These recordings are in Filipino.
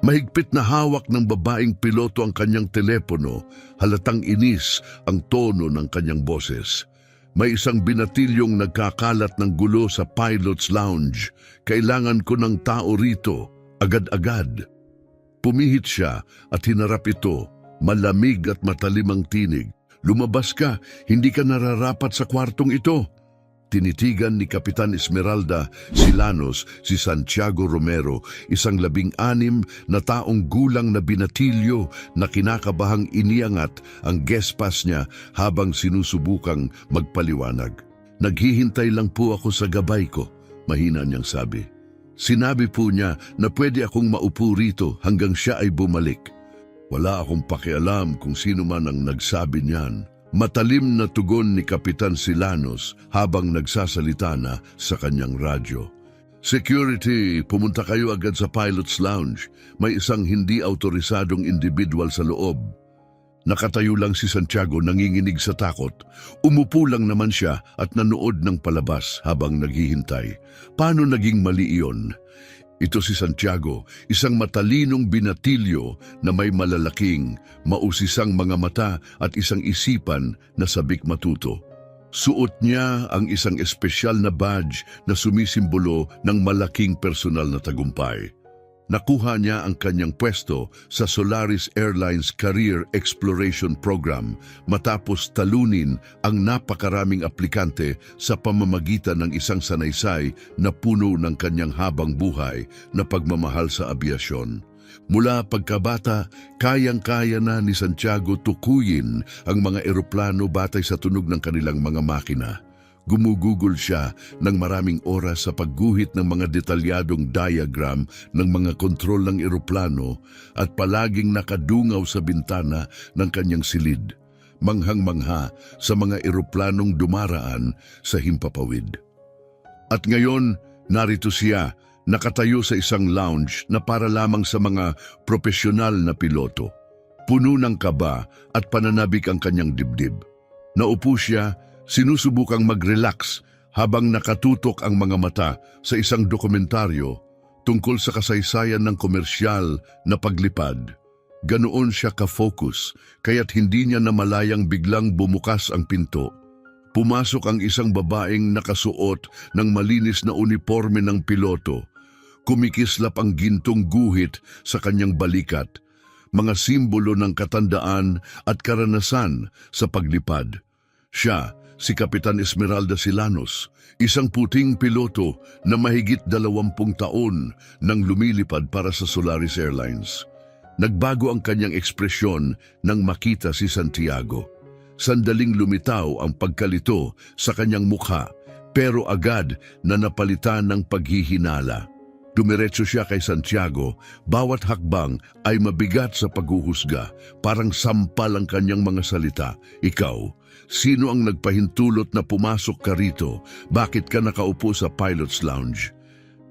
Mahigpit na hawak ng babaeng piloto ang kanyang telepono, halatang inis ang tono ng kanyang boses. May isang binatilyong nagkakalat ng gulo sa pilot's lounge. Kailangan ko ng tao rito, agad-agad. Pumihit siya at hinarap ito, malamig at matalim ang tinig. Lumabas ka, hindi ka nararapat sa kwartong ito. Tinitigan ni Kapitan Esmeralda Silanos si Santiago Romero, isang 16 na taong gulang na binatilyo na kinakabahang iniangat ang guest pass niya habang sinusubukang magpaliwanag. Naghihintay lang po ako sa gabay ko, mahina niyang sabi. Sinabi po niya na pwede akong maupo rito hanggang siya ay bumalik. Wala akong pakialam kung sino man ang nagsabi niyan. Matalim na tugon ni Kapitan Silanos habang nagsasalita na sa kanyang radyo. Security, pumunta kayo agad sa pilot's lounge. May isang hindi autorisadong individual sa loob. Nakatayo lang si Santiago, nanginginig sa takot. Umupo lang naman siya at nanood ng palabas habang naghihintay. Paano naging mali iyon? Ito si Santiago, isang matalinong binatilyo na may malalaking, mausisang mga mata at isang isipan na sabik matuto. Suot niya ang isang espesyal na badge na sumisimbolo ng malaking personal na tagumpay. Nakuha niya ang kanyang pwesto sa Solaris Airlines Career Exploration Program matapos talunin ang napakaraming aplikante sa pamamagitan ng isang sanaysay na puno ng kanyang habang buhay na pagmamahal sa abyasyon. Mula pagkabata, kayang-kaya na ni Santiago tukuyin ang mga eroplano batay sa tunog ng kanilang mga makina. Gumugugol siya ng maraming oras sa pagguhit ng mga detalyadong diagram ng mga kontrol ng eroplano at palaging nakadungaw sa bintana ng kanyang silid, manghang-mangha sa mga eroplanong dumaraan sa himpapawid. At ngayon, narito siya, nakatayo sa isang lounge na para lamang sa mga propesyonal na piloto. Puno ng kaba at pananabik ang kanyang dibdib. Naupo siya, sinusubukang mag-relax habang nakatutok ang mga mata sa isang dokumentaryo tungkol sa kasaysayan ng komersyal na paglipad. Ganoon siya ka-focus, kaya't hindi niya namalayang biglang bumukas ang pinto. Pumasok ang isang babaeng nakasuot ng malinis na uniforme ng piloto. Kumikislap ang gintong guhit sa kanyang balikat, mga simbolo ng katandaan at karanasan sa paglipad. Siya, si Kapitan Esmeralda Silanos, isang puting piloto na mahigit 20 taon nang lumilipad para sa Solaris Airlines. Nagbago ang kanyang ekspresyon nang makita si Santiago. Sandaling lumitaw ang pagkalito sa kanyang mukha, pero agad na napalitan ng paghihinala. Dumiretso siya kay Santiago, bawat hakbang ay mabigat sa paghuhusga, parang sampal ang kanyang mga salita. Ikaw, sino ang nagpahintulot na pumasok ka rito? Bakit ka nakaupo sa pilot's lounge?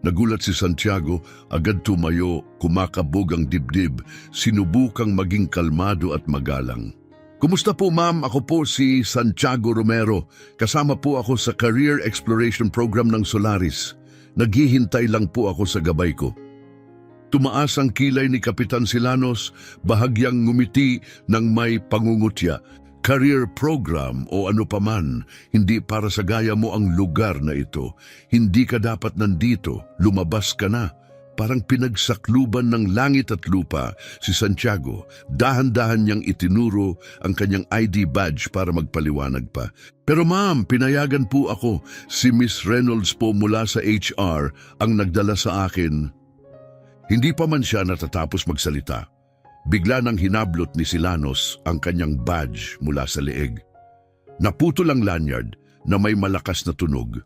Nagulat si Santiago, agad tumayo, kumakabog ang dibdib, sinubukang maging kalmado at magalang. Kumusta po ma'am? Ako po si Santiago Romero. Kasama po ako sa Career Exploration Program ng Solaris. Naghihintay lang po ako sa gabay ko. Tumaas ang kilay ni Kapitan Silanos, bahagyang ngumiti ng may pangungutya. Career program o ano paman, hindi para sa gaya mo ang lugar na ito. Hindi ka dapat nandito, lumabas ka na. Parang pinagsakluban ng langit at lupa si Santiago. Dahan-dahan niyang itinuro ang kanyang ID badge para magpaliwanag pa. Pero ma'am, pinayagan po ako. Si Miss Reynolds po mula sa HR ang nagdala sa akin. Hindi pa man siya natatapos magsalita. Bigla nang hinablot ni Silanos ang kanyang badge mula sa leeg. Naputol ang lanyard na may malakas na tunog.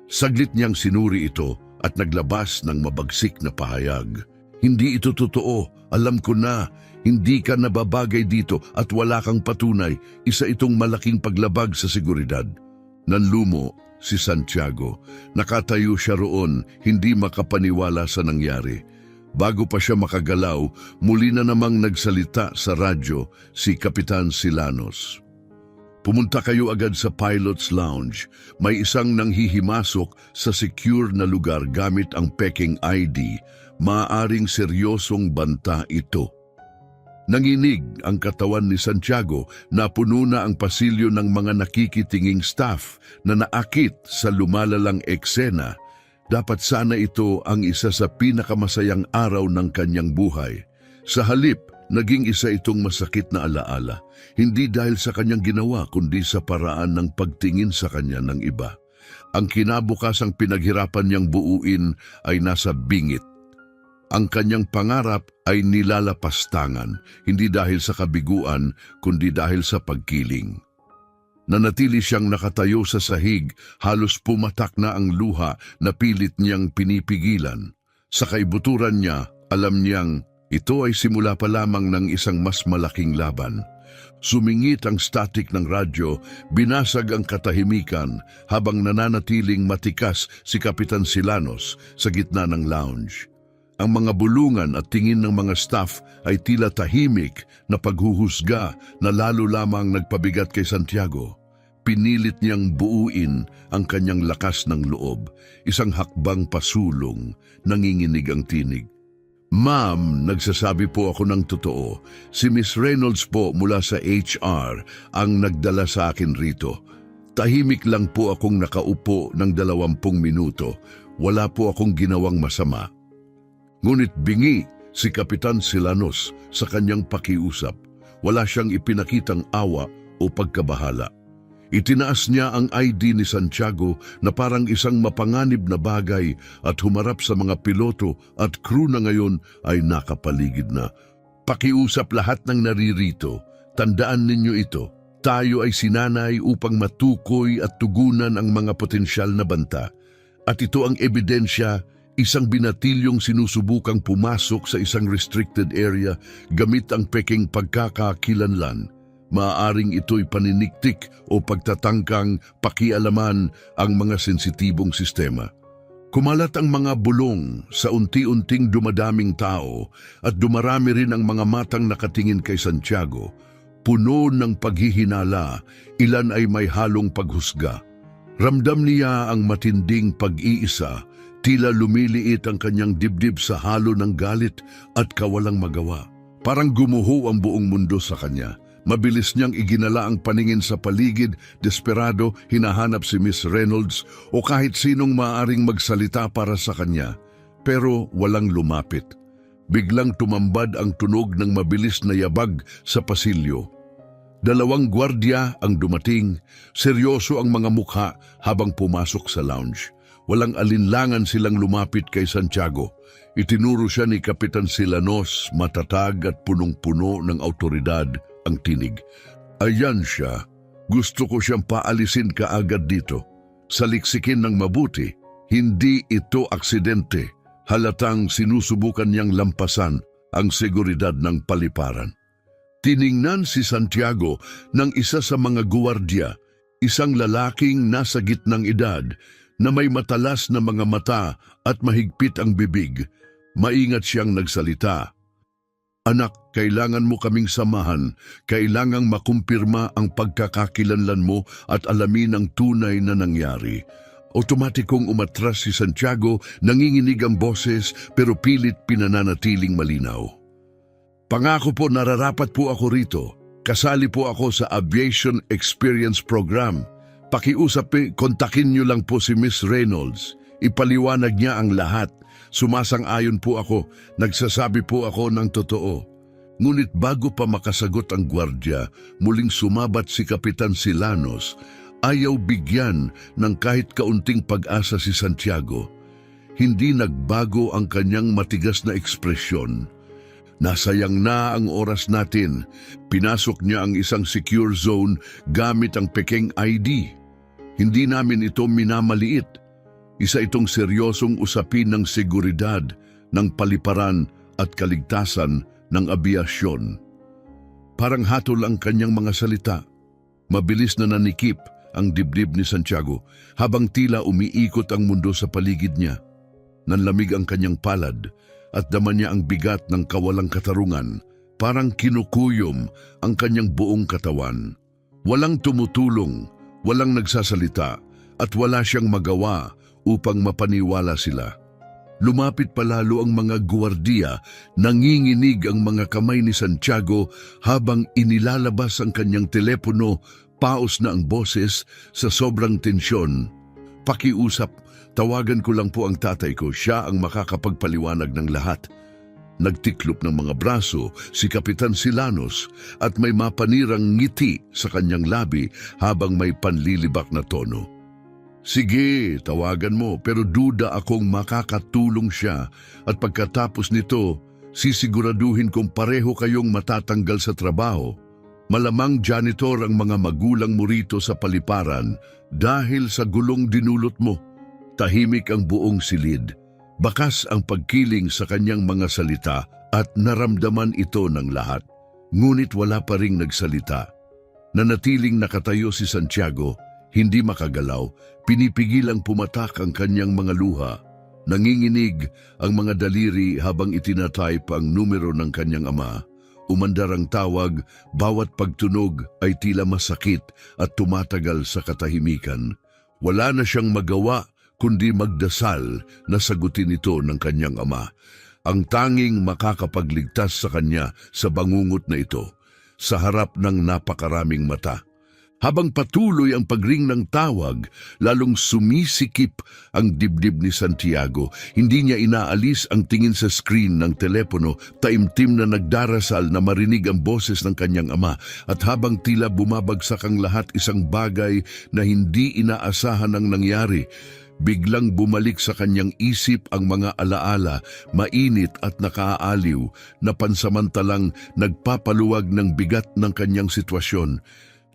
Saglit niyang sinuri ito at naglabas ng mabagsik na pahayag. Hindi ito totoo. Alam ko na, hindi ka nababagay dito at wala kang patunay. Isa itong malaking paglabag sa seguridad. Nanlumo si Santiago. Nakatayo siya roon, hindi makapaniwala sa nangyari. Bago pa siya makagalaw, muli na namang nagsalita sa radyo si Kapitan Silanos. Pumunta kayo agad sa pilot's lounge. May isang nanghihimasok sa secure na lugar gamit ang peking ID. Maaaring seryosong banta ito. Nanginig ang katawan ni Santiago na puno na ang pasilyo ng mga nakikitinging staff na naakit sa lumalalang eksena. Dapat sana ito ang isa sa pinakamasayang araw ng kanyang buhay. Sa halip, naging isa itong masakit na alaala, hindi dahil sa kanyang ginawa kundi sa paraan ng pagtingin sa kanya ng iba. Ang kinabukasang pinaghirapan niyang buuin ay nasa bingit. Ang kanyang pangarap ay nilalapastangan, hindi dahil sa kabiguan, kundi dahil sa pagkiling. Nanatili siyang nakatayo sa sahig, halos pumatak na ang luha na pilit niyang pinipigilan. Sa kaibuturan niya, alam niyang ito ay simula pa lamang ng isang mas malaking laban. Sumingit ang static ng radyo, binasag ang katahimikan habang nananatiling matikas si Kapitan Silanos sa gitna ng lounge. Ang mga bulungan at tingin ng mga staff ay tila tahimik na paghuhusga na lalo lamang nagpabigat kay Santiago. Pinilit niyang buuin ang kanyang lakas ng loob, isang hakbang pasulong, nanginginig ang tinig. Ma'am, nagsasabi po ako ng totoo. Si Miss Reynolds po mula sa HR ang nagdala sa akin rito. Tahimik lang po akong nakaupo ng 20 minuto. Wala po akong ginawang masama. Ngunit bingi si Kapitan Silanos sa kanyang pakiusap. Wala siyang ipinakitang awa o pagkabahala. Itinaas niya ang ID ni Santiago na parang isang mapanganib na bagay at humarap sa mga piloto at crew na ngayon ay nakapaligid na. Pakiusap lahat ng naririto. Tandaan ninyo ito. Tayo ay sinanay upang matukoy at tugunan ang mga potensyal na banta. At ito ang ebidensya. Isang binatilyong sinusubukang pumasok sa isang restricted area gamit ang peking pagkakakilanlan. Maaaring ito'y paniniktik o pagtatangkang pakialaman ang mga sensitibong sistema. Kumalat ang mga bulong sa unti-unting dumadaming tao at dumarami rin ang mga matang nakatingin kay Santiago. Puno ng paghihinala, ilan ay may halong paghusga. Ramdam niya ang matinding pag-iisa. Tila lumiliit ang kanyang dibdib sa halo ng galit at kawalang magawa. Parang gumuho ang buong mundo sa kanya. Mabilis niyang iginala ang paningin sa paligid, desperado, hinahanap si Miss Reynolds o kahit sinong maaaring magsalita para sa kanya. Pero walang lumapit. Biglang tumambad ang tunog ng mabilis na yabag sa pasilyo. 2 gwardiya ang dumating, seryoso ang mga mukha habang pumasok sa lounge. Walang alinlangan silang lumapit kay Santiago. Itinuro siya ni Kapitan Silanos, matatag at punong-puno ng autoridad ang tinig. Ayan siya. Gusto ko siyang paalisin kaagad dito. Saliksikin ng mabuti. Hindi ito aksidente. Halatang sinusubukan niyang lampasan ang seguridad ng paliparan. Tiningnan si Santiago ng isa sa mga guwardiya, isang lalaking nasa gitnang edad, na may matalas na mga mata at mahigpit ang bibig. Maingat siyang nagsalita. Anak, kailangan mo kaming samahan. Kailangang makumpirma ang pagkakakilanlan mo at alamin ang tunay na nangyari. Otomatikong umatras si Santiago, nanginginig ang boses pero pilit pinananatiling malinaw. Pangako po, nararapat po ako rito. Kasali po ako sa Aviation Experience Program. Pakiusap, kontakin niyo lang po si Miss Reynolds. Ipaliwanag niya ang lahat. Sumasang-ayon po ako. Nagsasabi po ako ng totoo. Ngunit bago pa makasagot ang gwardya, muling sumabat si Kapitan Silanos. Ayaw bigyan ng kahit kaunting pag-asa si Santiago. Hindi nagbago ang kanyang matigas na ekspresyon. Nasayang na ang oras natin. Pinasok niya ang isang secure zone gamit ang peking ID. Hindi namin ito minamaliit. Isa itong seryosong usapin ng seguridad, ng paliparan at kaligtasan ng abiasyon. Parang hatol ang kanyang mga salita. Mabilis na nanikip ang dibdib ni Santiago habang tila umiikot ang mundo sa paligid niya. Nanlamig ang kanyang palad at dama niya ang bigat ng kawalang katarungan. Parang kinukuyom ang kanyang buong katawan. Walang tumutulong, walang nagsasalita at wala siyang magawa upang mapaniwala sila. Lumapit palalo ang mga guwardiya, nanginginig ang mga kamay ni Santiago habang inilalabas ang kanyang telepono, paos na ang boses sa sobrang tensyon. Pakiusap, tawagan ko lang po ang tatay ko, siya ang makakapagpaliwanag ng lahat. Nagtiklop ng mga braso si Kapitan Silanos at may mapanirang ngiti sa kanyang labi habang may panlilibak na tono. Sige, tawagan mo, pero duda akong makakatulong siya at pagkatapos nito, sisiguraduhin kong pareho kayong matatanggal sa trabaho. Malamang janitor ang mga magulang mo rito sa paliparan dahil sa gulong dinulot mo. Tahimik ang buong silid. Bakas ang pagkiling sa kanyang mga salita at naramdaman ito ng lahat. Ngunit wala pa ring nagsalita. Nanatiling nakatayo si Santiago, hindi makagalaw, pinipigil ang pumatak ang kanyang mga luha. Nanginginig ang mga daliri habang itinatype ang numero ng kanyang ama. Umandar ang tawag, bawat pagtunog ay tila masakit at tumatagal sa katahimikan. Wala na siyang magawa kundi magdasal na sagutin ito ng kanyang ama. Ang tanging makakapagligtas sa kanya sa bangungot na ito, sa harap ng napakaraming mata. Habang patuloy ang pagring ng tawag, lalong sumisikip ang dibdib ni Santiago. Hindi niya inaalis ang tingin sa screen ng telepono, taimtim na nagdarasal na marinig ang boses ng kanyang ama. At habang tila bumabagsak ang lahat, isang bagay na hindi inaasahan ang nangyari. Biglang bumalik sa kanyang isip ang mga alaala, mainit at nakaaaliw, na pansamantalang nagpapaluwag ng bigat ng kanyang sitwasyon.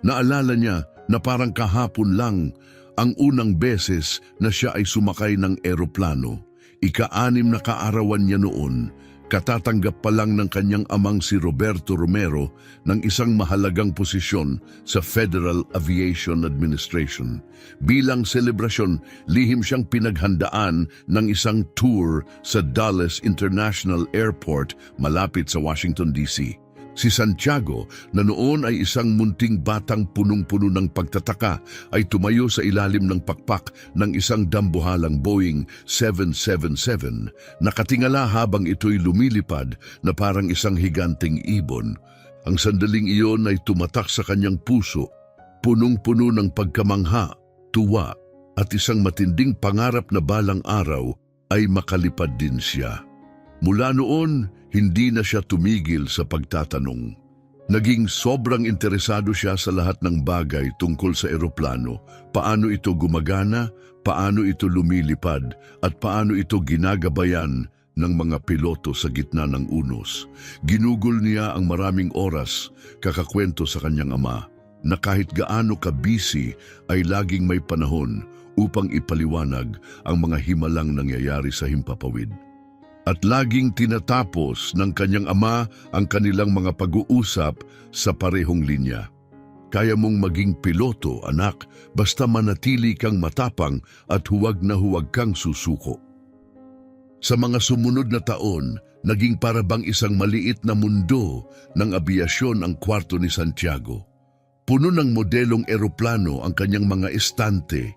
Naalala niya na parang kahapon lang ang unang beses na siya ay sumakay ng eroplano. Ika-6 na kaarawan niya noon, katatanggap pa lang ng kanyang amang si Roberto Romero ng isang mahalagang posisyon sa Federal Aviation Administration. Bilang selebrasyon, lihim siyang pinaghandaan ng isang tour sa Dulles International Airport malapit sa Washington, D.C. Si Santiago, na noon ay isang munting batang punong-puno ng pagtataka, ay tumayo sa ilalim ng pakpak ng isang dambuhalang Boeing 777. Nakatingala habang ito'y lumilipad na parang isang higanting ibon. Ang sandaling iyon ay tumatak sa kanyang puso, punong-puno ng pagkamangha, tuwa, at isang matinding pangarap na balang araw ay makalipad din siya. Mula noon, hindi na siya tumigil sa pagtatanong. Naging sobrang interesado siya sa lahat ng bagay tungkol sa eroplano, paano ito gumagana, paano ito lumilipad, at paano ito ginagabayan ng mga piloto sa gitna ng unos. Ginugol niya ang maraming oras, kakakwento sa kanyang ama, na kahit gaano ka-busy ay laging may panahon upang ipaliwanag ang mga himalang nangyayari sa himpapawid. At laging tinatapos ng kanyang ama ang kanilang mga pag-uusap sa parehong linya. Kaya mong maging piloto, anak, basta manatili kang matapang at huwag na huwag kang susuko. Sa mga sumunod na taon, naging parabang isang maliit na mundo ng abiasyon ang kwarto ni Santiago. Puno ng modelong eroplano ang kanyang mga estante,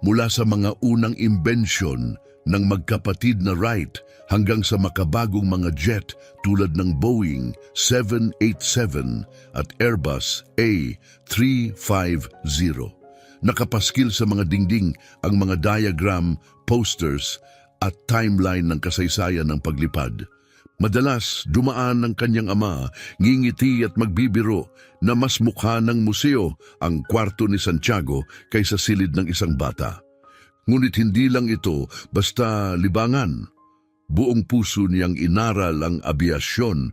mula sa mga unang imbensyon ng magkapatid na Wright hanggang sa makabagong mga jet tulad ng Boeing 787 at Airbus A350. Nakapaskil sa mga dingding ang mga diagram, posters at timeline ng kasaysayan ng paglipad. Madalas dumaan ng kanyang ama, ngingiti at magbibiro na mas mukha ng museo ang kwarto ni Santiago kaysa silid ng isang bata. Ngunit hindi lang ito basta libangan. Buong puso niyang inaral ang abiasyon,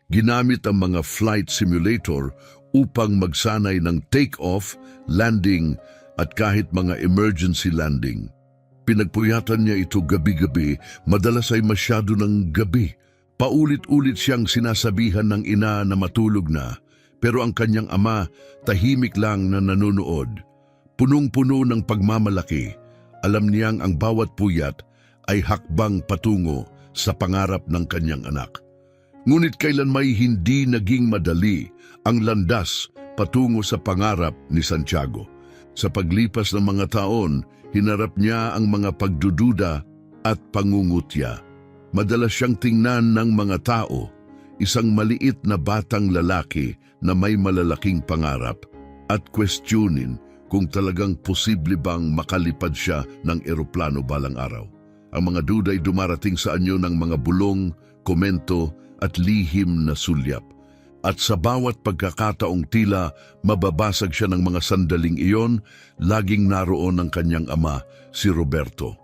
ginamit ang mga flight simulator upang magsanay ng take-off, landing at kahit mga emergency landing. Pinagpuyatan niya ito gabi-gabi, madalas ay masyado ng gabi. Paulit-ulit siyang sinasabihan ng ina na matulog na, pero ang kanyang ama tahimik lang na nanonood. Punong-puno ng pagmamalaki, alam niyang ang bawat puyat ay hakbang patungo sa pangarap ng kanyang anak. Ngunit kailanmay hindi naging madali ang landas patungo sa pangarap ni Santiago. Sa paglipas ng mga taon, hinarap niya ang mga pagdududa, at pangungutya. Madalas siyang tingnan ng mga tao, isang maliit na batang lalaki na may malalaking pangarap, at questionin kung talagang posible bang makalipad siya ng eroplano balang araw. Ang mga duda ay dumarating sa anyo ng mga bulong, komento at lihim na sulyap. At sa bawat pagkakataong tila mababasag siya ng mga sandaling iyon, laging naroon ang kanyang ama, si Roberto.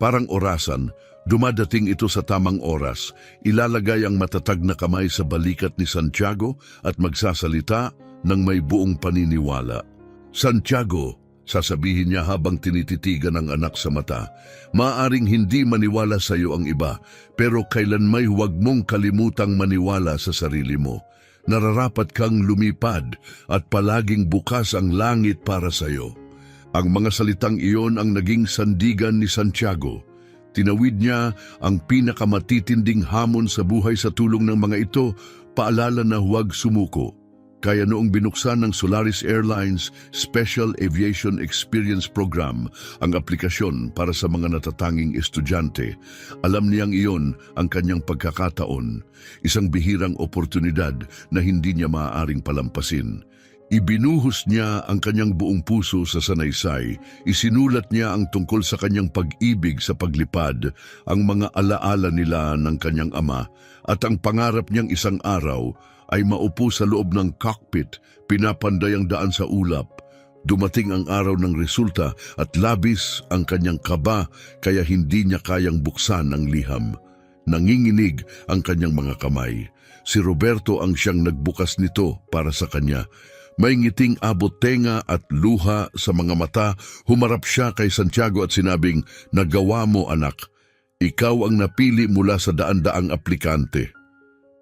Parang orasan, dumadating ito sa tamang oras, ilalagay ang matatag na kamay sa balikat ni Santiago at magsasalita ng may buong paniniwala. Santiago, sasabihin niya habang tinititigan ang anak sa mata, maaaring hindi maniwala sa iyo ang iba, pero kailanmay huwag mong kalimutang maniwala sa sarili mo. Nararapat kang lumipad at palaging bukas ang langit para sa iyo. Ang mga salitang iyon ang naging sandigan ni Santiago. Tinawid niya ang pinakamatitinding hamon sa buhay sa tulong ng mga ito, paalala na huwag sumuko. Kaya noong binuksan ng Solaris Airlines Special Aviation Experience Program ang aplikasyon para sa mga natatanging estudyante, alam niyang iyon ang kanyang pagkakataon, isang bihirang oportunidad na hindi niya maaaring palampasin. Ibinuhos niya ang kanyang buong puso sa sanaysay, isinulat niya ang tungkol sa kanyang pag-ibig sa paglipad, ang mga alaala nila ng kanyang ama, at ang pangarap niyang isang araw ay maupo sa loob ng cockpit, pinapanday ang daan sa ulap. Dumating ang araw ng resulta at labis ang kanyang kaba, kaya hindi niya kayang buksan ang liham. Nanginginig ang kanyang mga kamay. Si Roberto ang siyang nagbukas nito para sa kanya. May ngiting abot tenga at luha sa mga mata, humarap siya kay Santiago at sinabing, "Nagawa mo, anak. Ikaw ang napili mula sa daan-daang aplikante."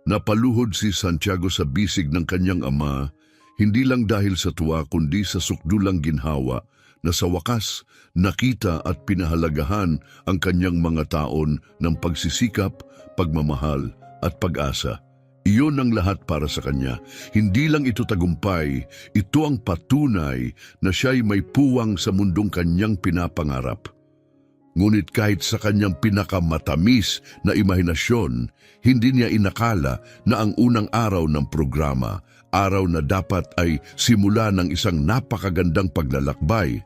Napaluhod si Santiago sa bisig ng kanyang ama, hindi lang dahil sa tuwa kundi sa sukdulang ginhawa na sa wakas nakita at pinahalagahan ang kanyang mga taon ng pagsisikap, pagmamahal at pag-asa. Iyon ang lahat para sa kanya. Hindi lang ito tagumpay, ito ang patunay na siya'y may puwang sa mundong kanyang pinapangarap. Ngunit kahit sa kanyang pinakamatamis na imahinasyon, hindi niya inakala na ang unang araw ng programa, araw na dapat ay simula ng isang napakagandang paglalakbay,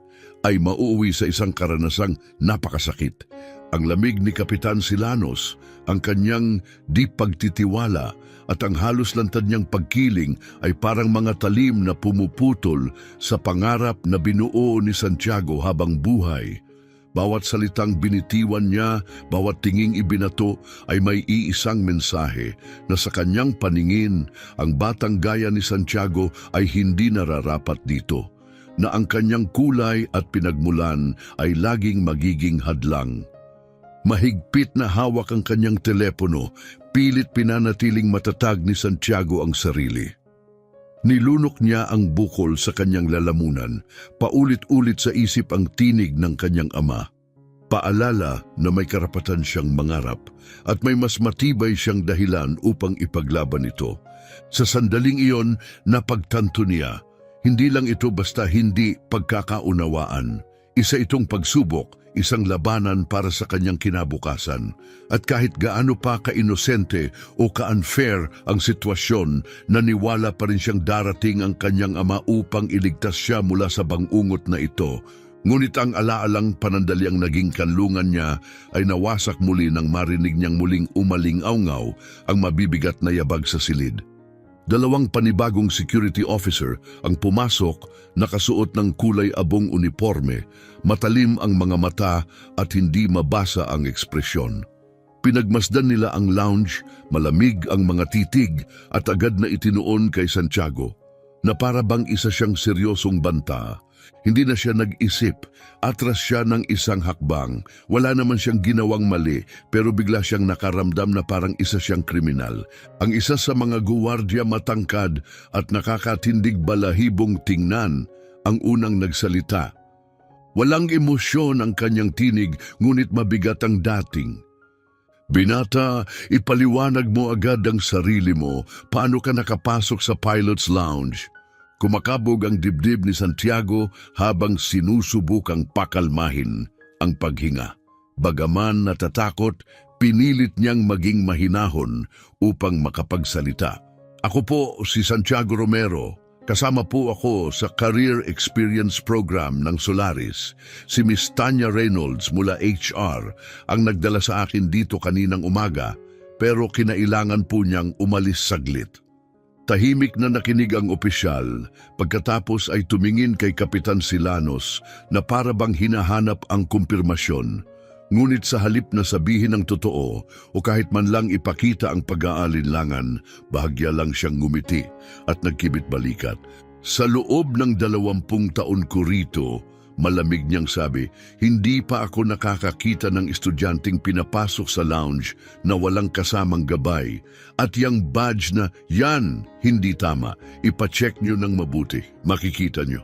ay mauuwi sa isang karanasang napakasakit. Ang lamig ni Kapitan Silanos, ang kanyang di pagtitiwala at ang halos lantad niyang pagkiling ay parang mga talim na pumuputol sa pangarap na binuo ni Santiago habang buhay. Bawat salitang binitiwan niya, bawat tinging ibinato ay may iisang mensahe na sa kanyang paningin, ang batang gaya ni Santiago ay hindi nararapat dito, na ang kanyang kulay at pinagmulan ay laging magiging hadlang. Mahigpit na hawak ang kanyang telepono, pilit pinanatiling matatag ni Santiago ang sarili. Nilunok niya ang bukol sa kanyang lalamunan, paulit-ulit sa isip ang tinig ng kanyang ama. Paalala na may karapatan siyang mangarap at may mas matibay siyang dahilan upang ipaglaban ito. Sa sandaling iyon, napagtanto niya, hindi lang ito basta hindi pagkakaunawaan. Isa itong pagsubok, isang labanan para sa kanyang kinabukasan. At kahit gaano pa ka-inosente o ka-unfair ang sitwasyon, naniwala pa rin siyang darating ang kanyang ama upang iligtas siya mula sa bangungot na ito. Ngunit ang alaalang panandaliang naging kanlungan niya ay nawasak muli nang marinig niyang muling umaling-awngaw ang mabibigat na yabag sa silid. Dalawang panibagong security officer ang pumasok, nakasuot ng kulay abong uniforme, matalim ang mga mata at hindi mabasa ang ekspresyon. Pinagmasdan nila ang lounge, malamig ang mga titig at agad na itinuon kay Santiago na para bang isa siyang seryosong banta. Hindi na siya nag-isip, atras siya ng isang hakbang. Wala naman siyang ginawang mali, pero bigla siyang nakaramdam na parang isa siyang kriminal. Ang isa sa mga guwardya matangkad at nakakatindig balahibong tingnan ang unang nagsalita. Walang emosyon ang kanyang tinig, ngunit mabigat ang dating. "Binata, ipaliwanag mo agad ang sarili mo. Paano ka nakapasok sa pilot's lounge?" Kumakabog ang dibdib ni Santiago habang sinusubukang pakalmahin ang paghinga. Bagaman natatakot, pinilit niyang maging mahinahon upang makapagsalita. Ako po si Santiago Romero. Kasama po ako sa Career Experience Program ng Solaris. Si Miss Tanya Reynolds mula HR ang nagdala sa akin dito kaninang umaga, pero kinailangan po niyang umalis saglit. Tahimik na nakinig ang opisyal, pagkatapos ay tumingin kay Kapitan Silanos na para bang hinahanap ang kumpirmasyon. Ngunit sa halip na sabihin ang totoo o kahit man lang ipakita ang pag-aalinlangan, bahagya lang siyang ngumiti at nagkibit balikat. Sa loob ng 20 taon ko rito, malamig niyang sabi, hindi pa ako nakakakita ng estudyanteng pinapasok sa lounge na walang kasamang gabay. At yung badge na, yan, hindi tama. Ipacheck niyo ng mabuti. Makikita niyo.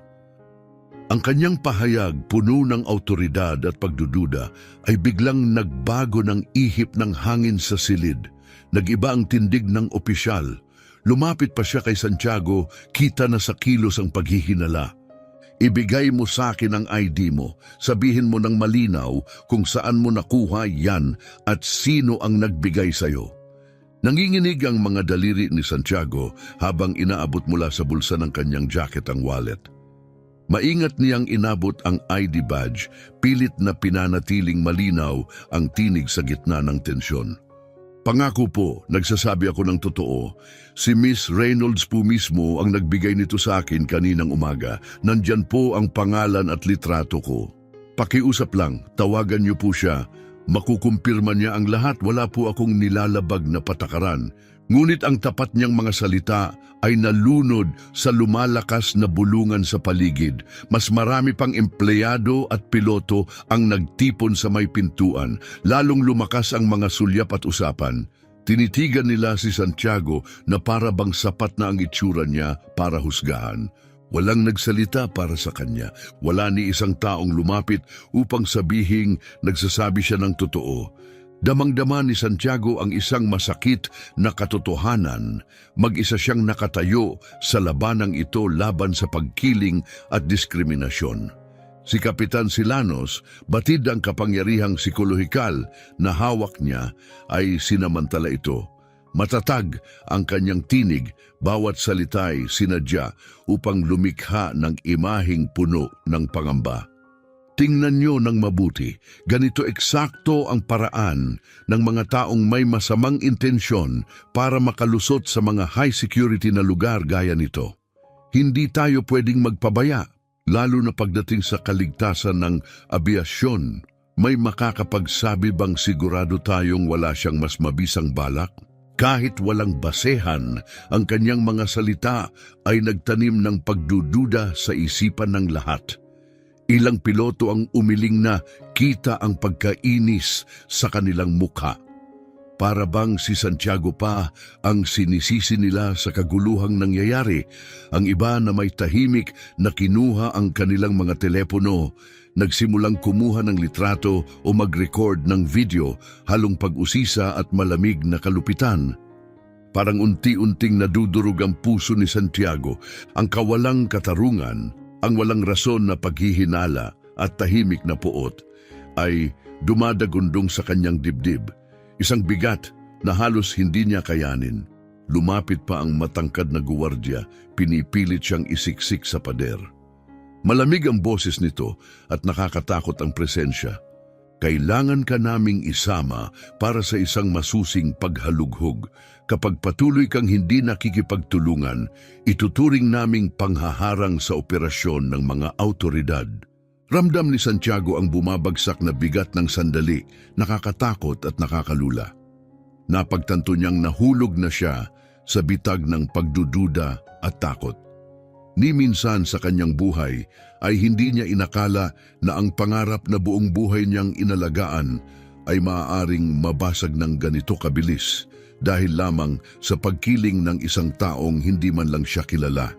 Ang kanyang pahayag, puno ng autoridad at pagdududa, ay biglang nagbago ng ihip ng hangin sa silid. Nag-iba ang tindig ng opisyal. Lumapit pa siya kay Santiago, kita na sa kilos ang paghihinala. Ibigay mo sa akin ang ID mo. Sabihin mo ng malinaw kung saan mo nakuha yan at sino ang nagbigay sa'yo. Nanginginig ang mga daliri ni Santiago habang inaabot mula sa bulsa ng kanyang jacket ang wallet. Maingat niyang inabot ang ID badge, pilit na pinanatiling malinaw ang tinig sa gitna ng tensyon. Pangako po, nagsasabi ako ng totoo, si Miss Reynolds po mismo ang nagbigay nito sa akin kaninang umaga. Nandyan po ang pangalan at litrato ko. Pakiusap lang, tawagan niyo po siya. Makukumpirma niya ang lahat, wala po akong nilalabag na patakaran. Ngunit ang tapat niyang mga salita ay nalunod sa lumalakas na bulungan sa paligid. Mas marami pang empleyado at piloto ang nagtipon sa may pintuan. Lalong lumakas ang mga sulyap at usapan. Tinitigan nila si Santiago na para bang sapat na ang itsura niya para husgahan. Walang nagsalita para sa kanya. Wala ni isang taong lumapit upang sabihing nagsasabi siya ng totoo. Damang-dama ni Santiago ang isang masakit na katotohanan. Mag-isa siyang nakatayo sa labanang ito laban sa pagkiling at diskriminasyon. Si Kapitan Silanos, batid ang kapangyarihang psikolohikal na hawak niya, ay sinamantala ito. Matatag ang kanyang tinig, bawat salita'y sinadya upang lumikha ng imaheng puno ng pangamba. Tingnan niyo ng mabuti, ganito eksakto ang paraan ng mga taong may masamang intensyon para makalusot sa mga high security na lugar gaya nito. Hindi tayo pwedeng magpabaya, lalo na pagdating sa kaligtasan ng abiasyon. May makakapagsabi bang sigurado tayong wala siyang mas mabisang balak? Kahit walang basehan, ang kanyang mga salita ay nagtanim ng pagdududa sa isipan ng lahat. Ilang piloto ang umiling na kita ang pagkainis sa kanilang mukha. Para bang si Santiago pa ang sinisisi nila sa kaguluhang nangyayari. Ang iba na may tahimik na kinuha ang kanilang mga telepono, nagsimulang kumuha ng litrato o mag-record ng video, halong pag-usisa at malamig na kalupitan. Parang unti-unting nadudurog ang puso ni Santiago, ang kawalang katarungan, ang walang rason na paghihinala at tahimik na puot ay dumadagundong sa kanyang dibdib. Isang bigat na halos hindi niya kayanin. Lumapit pa ang matangkad na guwardiya, pinipilit siyang isiksik sa pader. Malamig ang boses nito at nakakatakot ang presensya. Kailangan ka naming isama para sa isang masusing paghalughog. Kapag patuloy kang hindi nakikipagtulungan, ituturing naming panghaharang sa operasyon ng mga autoridad. Ramdam ni Santiago ang bumabagsak na bigat ng sandali, nakakatakot at nakakalula. Napagtanto niyang nahulog na siya sa bitag ng pagdududa at takot. Ni minsan sa kanyang buhay ay hindi niya inakala na ang pangarap na buong buhay niyang inalagaan ay maaaring mabasag ng ganito kabilis dahil lamang sa pagkiling ng isang taong hindi man lang siya kilala.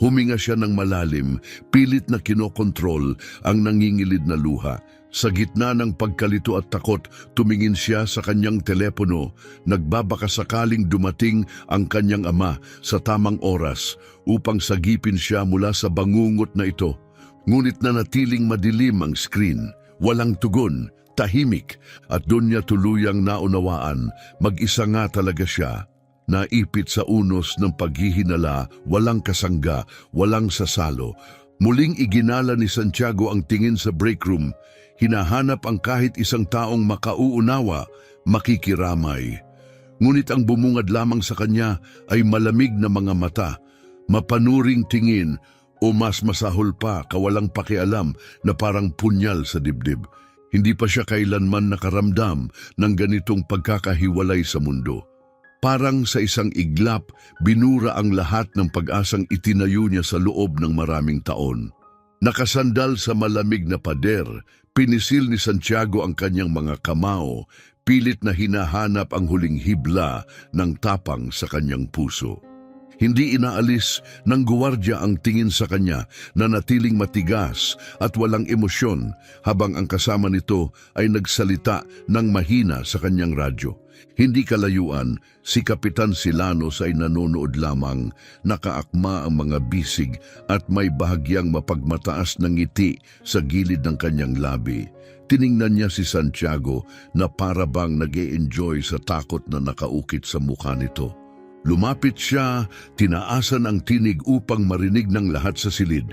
Huminga siya ng malalim, pilit na kinokontrol ang nangingilid na luha. Sa gitna ng pagkalito at takot, tumingin siya sa kanyang telepono, nagbabakasakaling dumating ang kanyang ama sa tamang oras upang sagipin siya mula sa bangungot na ito. Ngunit nanatiling madilim ang screen, walang tugon, Tahimik at doon niya tuluyang naunawaan, mag-isa nga talaga siya, naipit sa unos ng paghihinala, walang kasangga, walang sasalo. Muling iginala ni Santiago ang tingin sa break room, hinahanap ang kahit isang taong makauunawa, makikiramay. Ngunit ang bumungad lamang sa kanya ay malamig na mga mata, mapanuring tingin o mas masahol pa, kawalang pakialam na parang punyal sa dibdib. Hindi pa siya kailanman nakaramdam ng ganitong pagkakahiwalay sa mundo. Parang sa isang iglap, binura ang lahat ng pag-asang itinayo niya sa loob ng maraming taon. Nakasandal sa malamig na pader, pinisil ni Santiago ang kanyang mga kamao, pilit na hinahanap ang huling hibla ng tapang sa kanyang puso. Hindi inaalis ng guwardya ang tingin sa kanya na natiling matigas at walang emosyon habang ang kasama nito ay nagsalita ng mahina sa kanyang radyo. Hindi kalayuan, si Kapitan Silanos ay nanonood lamang, nakaakma ang mga bisig at may bahagyang mapagmataas na ngiti sa gilid ng kanyang labi. Tiningnan niya si Santiago na para bang nag-e-enjoy sa takot na nakaukit sa mukha nito. Lumapit siya, tinaasan ang tinig upang marinig ng lahat sa silid.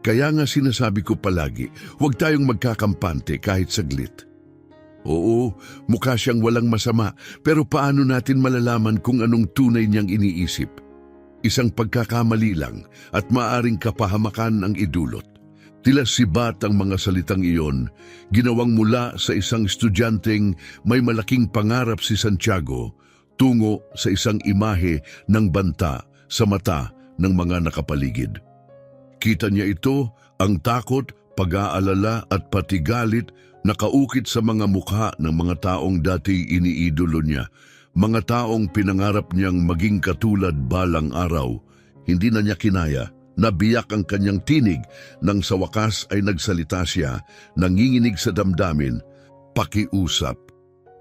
Kaya nga sinasabi ko palagi, huwag tayong magkakampante kahit saglit. Oo, mukha siyang walang masama, pero paano natin malalaman kung anong tunay niyang iniisip? Isang pagkakamali lang at maaring kapahamakan ang idulot. Tila sibat ang mga salitang iyon, ginawang mula sa isang estudyanteng may malaking pangarap si Santiago, tungo sa isang imahe ng banta sa mata ng mga nakapaligid. Kita niya ito, ang takot, pag-aalala at pati galit nakaukit sa mga mukha ng mga taong dati iniidolo niya, mga taong pinangarap niyang maging katulad balang araw. Hindi na niya kinaya, nabiyak ang kanyang tinig nang sa wakas ay nagsalita siya, nanginginig sa damdamin, "Pakiusap.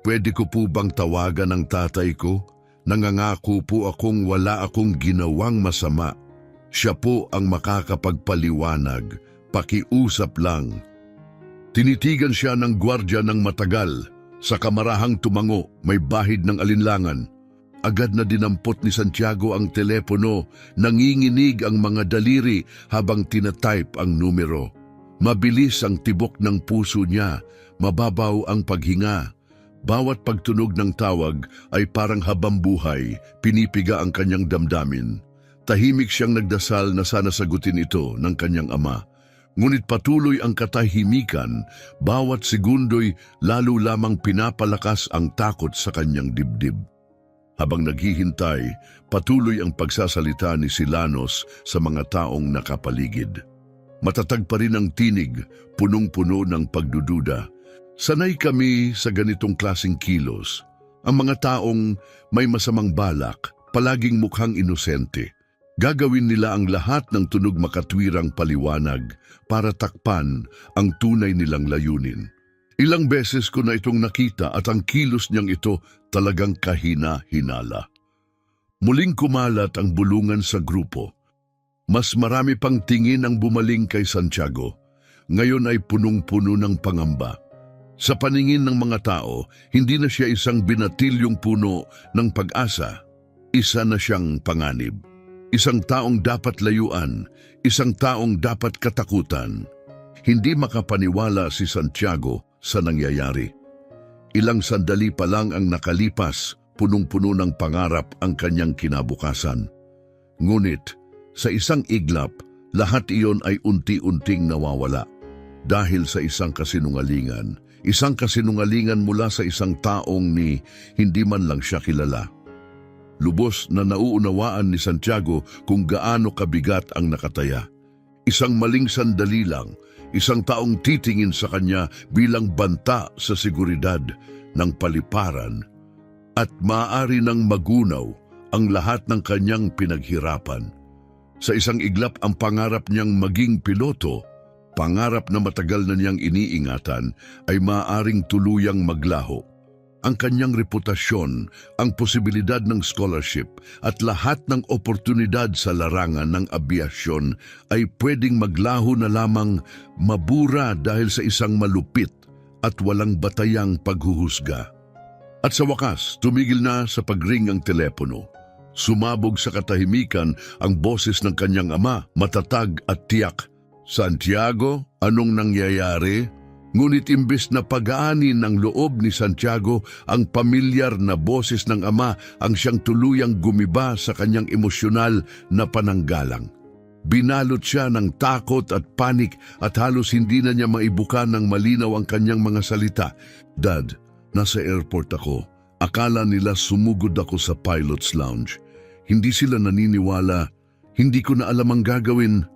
Pwede ko po bang tawagan ang tatay ko? Nangangako po akong wala akong ginawang masama. Siya po ang makakapagpaliwanag. Pakiusap lang." Tinitigan siya ng gwardya ng matagal. Sa kamarahang tumango, may bahid ng alinlangan. Agad na dinampot ni Santiago ang telepono, nanginginig ang mga daliri habang tinatype ang numero. Mabilis ang tibok ng puso niya, mababaw ang paghinga. Bawat pagtunog ng tawag ay parang habambuhay, pinipiga ang kanyang damdamin. Tahimik siyang nagdasal na sana sagutin ito ng kanyang ama. Ngunit patuloy ang katahimikan, bawat segundo'y lalo lamang pinapalakas ang takot sa kanyang dibdib. Habang naghihintay, patuloy ang pagsasalita ni Silanos sa mga taong nakapaligid. Matatag pa rin ang tinig, punong-puno ng pagdududa. Sanay kami sa ganitong klaseng kilos. Ang mga taong may masamang balak, palaging mukhang inosente. Gagawin nila ang lahat ng tunog makatwirang paliwanag para takpan ang tunay nilang layunin. Ilang beses ko na itong nakita at ang kilos niyang ito talagang kahina-hinala. Muling kumalat ang bulungan sa grupo. Mas marami pang tingin ang bumaling kay Santiago. Ngayon ay punong-puno ng pangamba. Sa paningin ng mga tao, hindi na siya isang binatilyong puno ng pag-asa. Isa na siyang panganib. Isang taong dapat layuan, isang taong dapat katakutan. Hindi makapaniwala si Santiago sa nangyayari. Ilang sandali pa lang ang nakalipas, punong-puno ng pangarap ang kanyang kinabukasan. Ngunit, sa isang iglap, lahat iyon ay unti-unting nawawala. Dahil sa isang kasinungalingan mula sa isang taong hindi man lang siya kilala. Lubos na nauunawaan ni Santiago kung gaano kabigat ang nakataya. Isang maling sandali lang, isang taong titingin sa kanya bilang banta sa seguridad ng paliparan at maaari nang magunaw ang lahat ng kanyang pinaghirapan. Sa isang iglap ang pangarap niyang maging piloto, pangarap na matagal na niyang iniingatan, ay maaaring tuluyang maglaho. Ang kanyang reputasyon, ang posibilidad ng scholarship at lahat ng oportunidad sa larangan ng abyasyon ay pwedeng maglaho na lamang, mabura dahil sa isang malupit at walang batayang paghuhusga. At sa wakas, tumigil na sa pagring ang telepono. Sumabog sa katahimikan ang boses ng kanyang ama, matatag at tiyak. Santiago, anong nangyayari? Ngunit imbes na pag-aanin ng loob ni Santiago, ang pamilyar na boses ng ama ang siyang tuluyang gumiba sa kanyang emosyonal na pananggalang. Binalot siya ng takot at panik at halos hindi na niya maibuka ng malinaw ang kanyang mga salita. Dad, nasa airport ako. Akala nila sumugod ako sa pilot's lounge. Hindi sila naniniwala. Hindi ko na alam ang gagawin.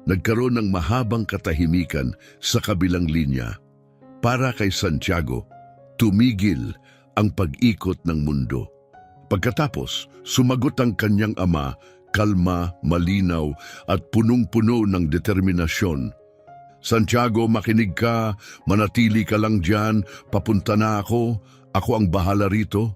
Nagkaroon ng mahabang katahimikan sa kabilang linya. Para kay Santiago, tumigil ang pag-ikot ng mundo. Pagkatapos, sumagot ang kanyang ama, kalma, malinaw at punong-puno ng determinasyon. Santiago, makinig ka, manatili ka lang diyan, papunta na ako ang bahala rito.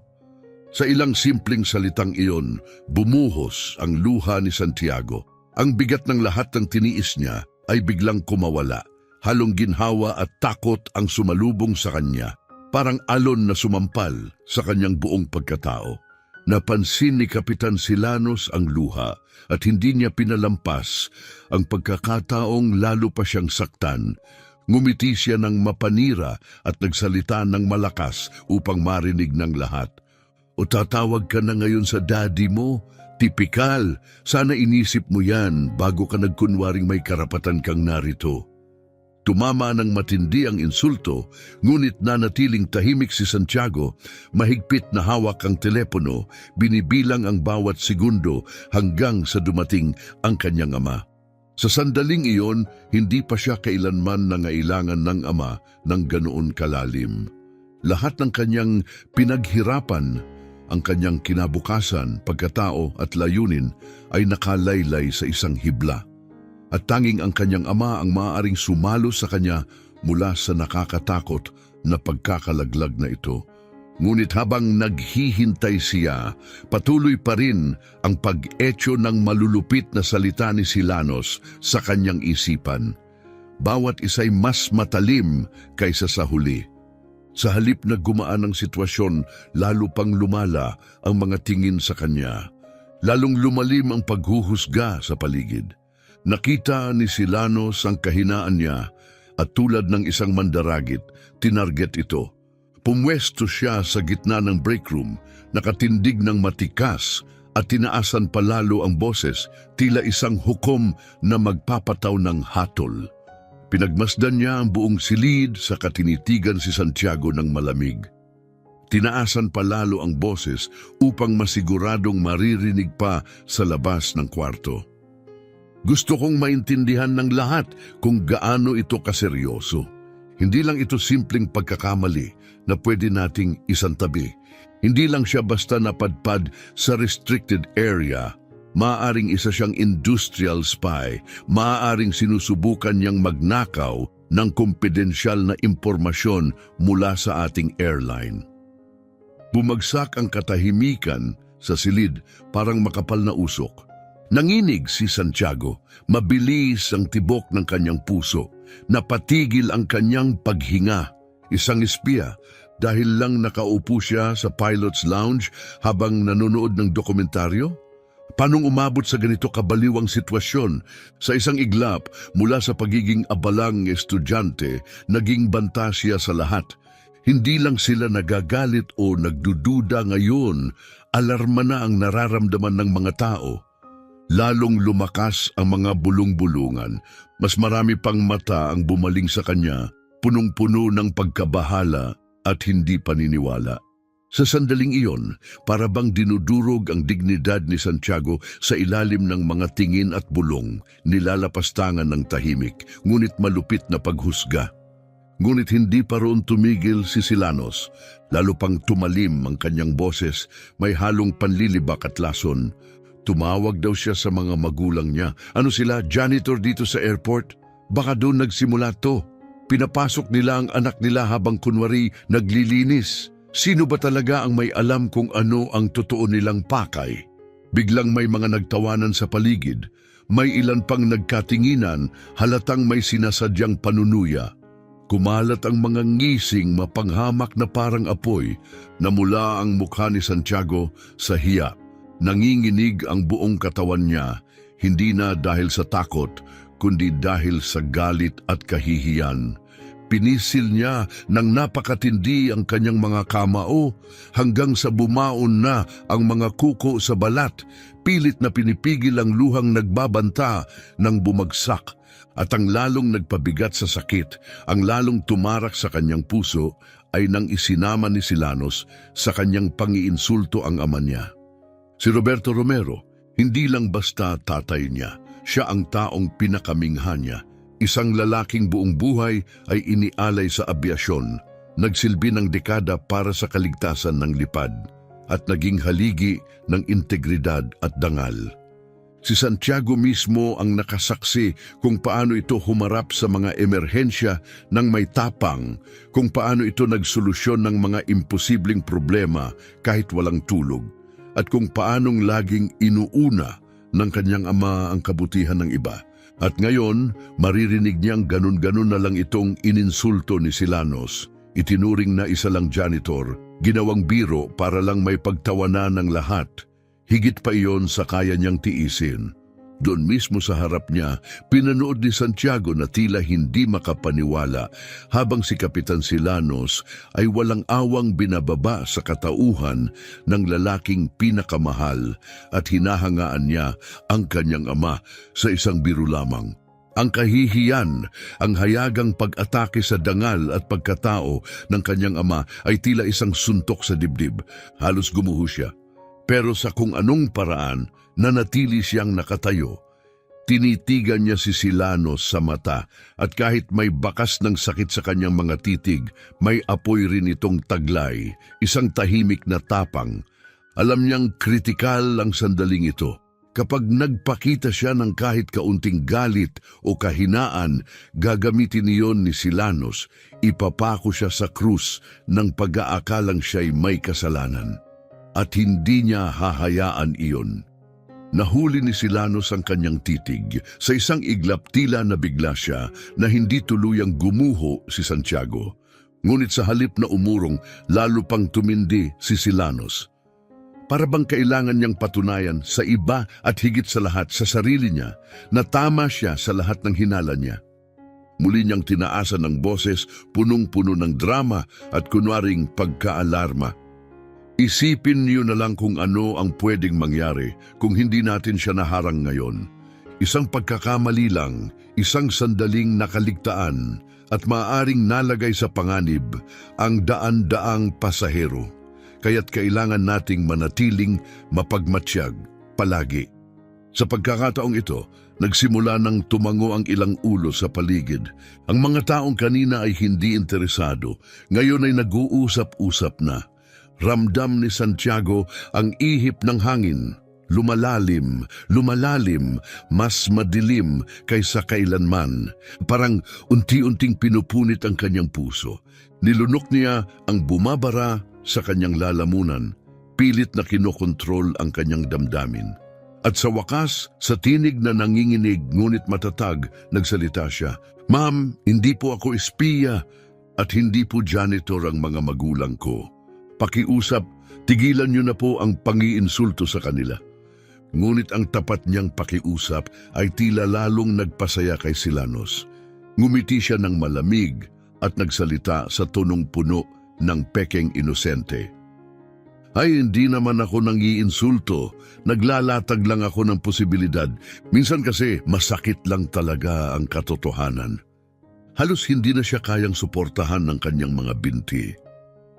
Sa ilang simpleng salitang iyon, bumuhos ang luha ni Santiago. Ang bigat ng lahat ng tiniis niya ay biglang kumawala. Halong ginhawa at takot ang sumalubong sa kanya, parang alon na sumampal sa kanyang buong pagkatao. Napansin ni Kapitan Silanos ang luha at hindi niya pinalampas ang pagkakataong lalo pa siyang saktan. Ngumiti siya ng mapanira at nagsalita ng malakas upang marinig ng lahat. O tatawag ka na ngayon sa daddy mo? Tipikal, sana inisip mo yan bago ka nagkunwaring may karapatan kang narito. Tumama ng matindi ang insulto, ngunit nanatiling tahimik si Santiago, mahigpit na hawak ang telepono, binibilang ang bawat segundo hanggang sa dumating ang kanyang ama. Sa sandaling iyon, hindi pa siya kailanman nangailangan ng ama ng ganoon kalalim. Lahat ng kanyang pinaghirapan, ang kanyang kinabukasan, pagkatao at layunin ay nakalaylay sa isang hibla. At tanging ang kanyang ama ang maaaring sumalo sa kanya mula sa nakakatakot na pagkakalaglag na ito. Ngunit habang naghihintay siya, patuloy pa rin ang pag-etyo ng malulupit na salita ni Silanos sa kanyang isipan. Bawat isa'y mas matalim kaysa sa huli. Sa halip na gumaan ang sitwasyon, lalo pang lumala ang mga tingin sa kanya. Lalong lumalim ang paghuhusga sa paligid. Nakita ni Silanos ang kahinaan niya at tulad ng isang mandaragit, tinarget ito. Pumwesto siya sa gitna ng break room, nakatindig ng matikas at tinaasan palalo ang boses, tila isang hukom na magpapataw ng hatol. Pinagmasdan niya ang buong silid sa katinitigan si Santiago ng malamig. Tinaasan palalo ang boses upang masiguradong maririnig pa sa labas ng kwarto. Gusto kong maintindihan ng lahat kung gaano ito kaseryoso. Hindi lang ito simpleng pagkakamali na pwede nating isantabi. Hindi lang siya basta napadpad sa restricted area. Maaaring isa siyang industrial spy. Maaaring sinusubukan niyang magnakaw ng kumpidensyal na impormasyon mula sa ating airline. Bumagsak ang katahimikan sa silid, parang makapal na usok. Nanginig si Santiago, mabilis ang tibok ng kanyang puso, napatigil ang kanyang paghinga. Isang espiya dahil lang nakaupo siya sa pilot's lounge habang nanonood ng dokumentaryo? Paanong umabot sa ganito kabaliwang sitwasyon? Sa isang iglap, mula sa pagiging abalang estudyante, naging banta siya sa lahat. Hindi lang sila nagagalit o nagdududa ngayon, alarma na ang nararamdaman ng mga tao. Lalong lumakas ang mga bulong-bulungan. Mas marami pang mata ang bumaling sa kanya, punong-puno ng pagkabahala at hindi paniniwala. Sa sandaling iyon, para bang dinudurog ang dignidad ni Santiago sa ilalim ng mga tingin at bulong, nilalapastangan ng tahimik, ngunit malupit na paghusga. Ngunit hindi pa roon tumigil si Silanos, lalo pang tumalim ang kanyang boses, may halong panlilibak at lason. Tumawag daw siya sa mga magulang niya. Ano sila, janitor dito sa airport? Baka doon nagsimula to. Pinapasok nila ang anak nila habang kunwari naglilinis. Sino ba talaga ang may alam kung ano ang totoo nilang pakay? Biglang may mga nagtawanan sa paligid. May ilan pang nagkatinginan, halatang may sinasadyang panunuya. Kumalat ang mga ngising mapanghamak na parang apoy na mula ang mukha ni Santiago sa hiya. Nanginginig ang buong katawan niya, hindi na dahil sa takot, kundi dahil sa galit at kahihiyan. Pinisil niya ng napakatindi ang kanyang mga kamao hanggang sa bumaon na ang mga kuko sa balat. Pilit na pinipigil ang luhang nagbabanta ng bumagsak. At ang lalong nagpabigat sa sakit, ang lalong tumarak sa kanyang puso ay nang isinama ni Silanos sa kanyang pangiinsulto ang ama niya. Si Roberto Romero, hindi lang basta tatay niya, siya ang taong pinakamingha niya. Isang lalaking buong buhay ay inialay sa abyasyon, nagsilbi ng dekada para sa kaligtasan ng lipad, at naging haligi ng integridad at dangal. Si Santiago mismo ang nakasaksi kung paano ito humarap sa mga emerhensya ng may tapang, kung paano ito nagsolusyon ng mga imposibleng problema kahit walang tulog, at kung paanong laging inuuna ng kanyang ama ang kabutihan ng iba. At ngayon, maririnig niyang ganun-ganun na lang itong ininsulto ni Silanos. Itinuring na isa lang janitor, ginawang biro para lang may pagtawanan ng lahat. Higit pa iyon sa kaya niyang tiisin. Doon mismo sa harap niya, pinanood ni Santiago na tila hindi makapaniwala habang si Kapitan Silanos ay walang awang binababa sa katauhan ng lalaking pinakamahal at hinahangaan niya ang kanyang ama sa isang biro lamang. Ang kahihiyan, ang hayagang pag-atake sa dangal at pagkatao ng kanyang ama ay tila isang suntok sa dibdib. Halos gumuho siya. Pero sa kung anong paraan, nanatili siyang nakatayo. Tinitigan niya si Silanos sa mata at kahit may bakas ng sakit sa kanyang mga titig, may apoy rin itong taglay, isang tahimik na tapang. Alam niyang kritikal ang sandaling ito. Kapag nagpakita siya ng kahit kaunting galit o kahinaan, gagamitin niyon ni Silanos, ipapako siya sa krus ng pag-aakalang siya'y may kasalanan. At hindi niya hahayaan iyon. Nahuli ni Silanos ang kanyang titig. Sa isang iglap tila nabigla siya na hindi tuluyang gumuho si Santiago. Ngunit sa halip na umurong, lalo pang tumindi si Silanos. Para bang kailangan niyang patunayan sa iba at higit sa lahat sa sarili niya na tama siya sa lahat ng hinala niya. Muli niyang tinaasan ng boses, punong-puno ng drama at kunwaring pagkaalarma. Isipin niyo na lang kung ano ang pwedeng mangyari kung hindi natin siya naharang ngayon. Isang pagkakamali lang, isang sandaling nakaligtaan at maaaring nalagay sa panganib ang daan-daang pasahero. Kaya't kailangan nating manatiling mapagmatsyag palagi. Sa pagkakataong ito, nagsimula ng tumango ang ilang ulo sa paligid. Ang mga taong kanina ay hindi interesado, ngayon ay nag-uusap-usap na. Ramdam ni Santiago ang ihip ng hangin. Lumalalim, lumalalim, mas madilim kaysa kailanman. Parang unti-unting pinupunit ang kanyang puso. Nilunok niya ang bumabara sa kanyang lalamunan. Pilit na kinokontrol ang kanyang damdamin. At sa wakas, sa tinig na nanginginig ngunit matatag, nagsalita siya. "Ma'am, hindi po ako espiya at hindi po janitor ang mga magulang ko. Pakiusap, tigilan niyo na po ang pangiinsulto sa kanila." Ngunit ang tapat niyang pakiusap ay tila lalong nagpasaya kay Silanos. Ngumiti siya ng malamig at nagsalita sa tonong puno ng pekeng inosente. "Ay, hindi naman ako nangiinsulto. Naglalatag lang ako ng posibilidad. Minsan kasi masakit lang talaga ang katotohanan." Halos hindi na siya kayang suportahan ng kanyang mga binti.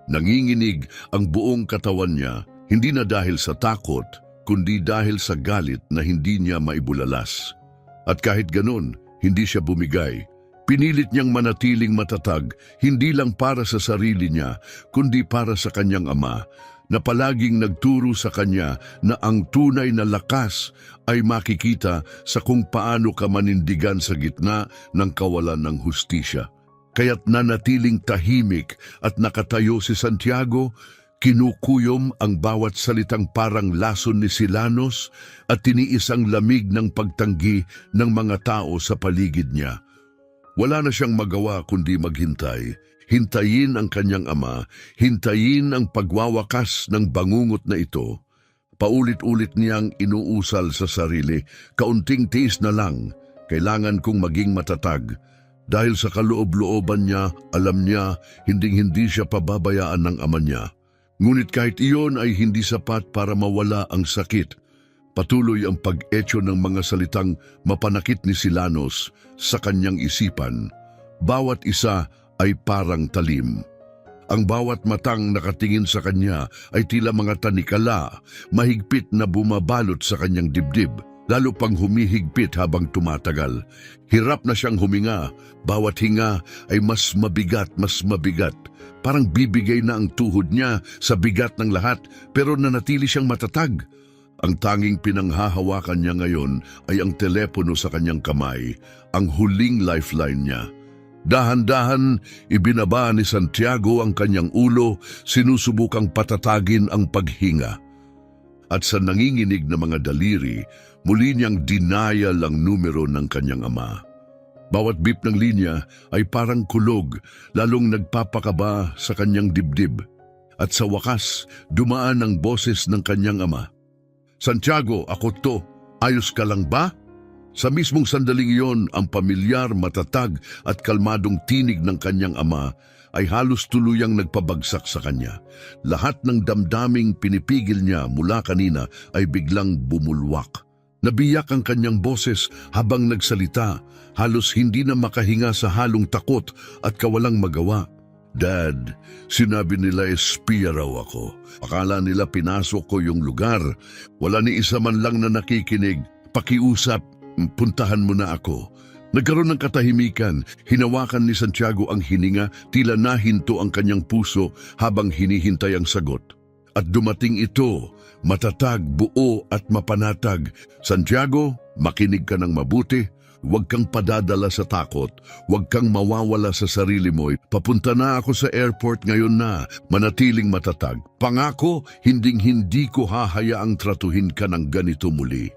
Nanginginig ang buong katawan niya, hindi na dahil sa takot, kundi dahil sa galit na hindi niya maibulalas. At kahit ganun, hindi siya bumigay. Pinilit niyang manatiling matatag, hindi lang para sa sarili niya, kundi para sa kanyang ama, na palaging nagturo sa kanya na ang tunay na lakas ay makikita sa kung paano ka manindigan sa gitna ng kawalan ng hustisya. Kaya't nanatiling tahimik at nakatayo si Santiago, kinukuyom ang bawat salitang parang lason ni Silanos at tiniis ang lamig ng pagtanggi ng mga tao sa paligid niya. Wala na siyang magawa kundi maghintay. Hintayin ang kanyang ama, hintayin ang pagwawakas ng bangungot na ito. Paulit-ulit niyang inuusal sa sarili, kaunting tiis na lang, kailangan kong maging matatag. Dahil sa kaloob-looban niya, alam niya, hinding-hindi siya pababayaan ng ama niya. Ngunit kahit iyon ay hindi sapat para mawala ang sakit. Patuloy ang pag-etyo ng mga salitang mapanakit ni Silanos sa kanyang isipan. Bawat isa ay parang talim. Ang bawat matang nakatingin sa kanya ay tila mga tanikala, mahigpit na bumabalot sa kanyang dibdib, lalo pang humihigpit habang tumatagal. Hirap na siyang huminga, bawat hinga ay mas mabigat, Parang bibigay na ang tuhod niya sa bigat ng lahat, pero nanatili siyang matatag. Ang tanging pinanghahawakan niya ngayon ay ang telepono sa kanyang kamay, ang huling lifeline niya. Dahan-dahan, ibinaba ni Santiago ang kanyang ulo, sinusubukang patatagin ang paghinga. At sa nanginginig na mga daliri, muli niyang dinayal ang numero ng kanyang ama. Bawat beep ng linya ay parang kulog, lalong nagpapakaba sa kanyang dibdib. At sa wakas, dumaan ang boses ng kanyang ama. Santiago, ako to. Ayos ka lang ba? Sa mismong sandaling iyon, ang pamilyar, matatag at kalmadong tinig ng kanyang ama ay halos tuluyang nagpabagsak sa kanya. Lahat ng damdaming pinipigil niya mula kanina ay biglang bumulwak. Nabiyak ang kanyang boses habang nagsalita, halos hindi na makahinga sa halong takot at kawalang magawa. Dad, sinabi nila espiya raw ako. Akala nila pinasok ko yung lugar. Wala ni isa man lang na nakikinig. Pakiusap, puntahan mo na ako. Nagkaroon ng katahimikan, hinawakan ni Santiago ang hininga, tila nahinto ang kanyang puso habang hinihintay ang sagot. At dumating ito, matatag, buo at mapanatag. Santiago, makinig ka ng mabuti. Huwag kang padadala sa takot. Huwag kang mawawala sa sarili mo. Papunta na ako sa airport ngayon na. Manatiling matatag. Pangako, hinding-hindi ko hahayaang tratuhin ka ng ganito muli.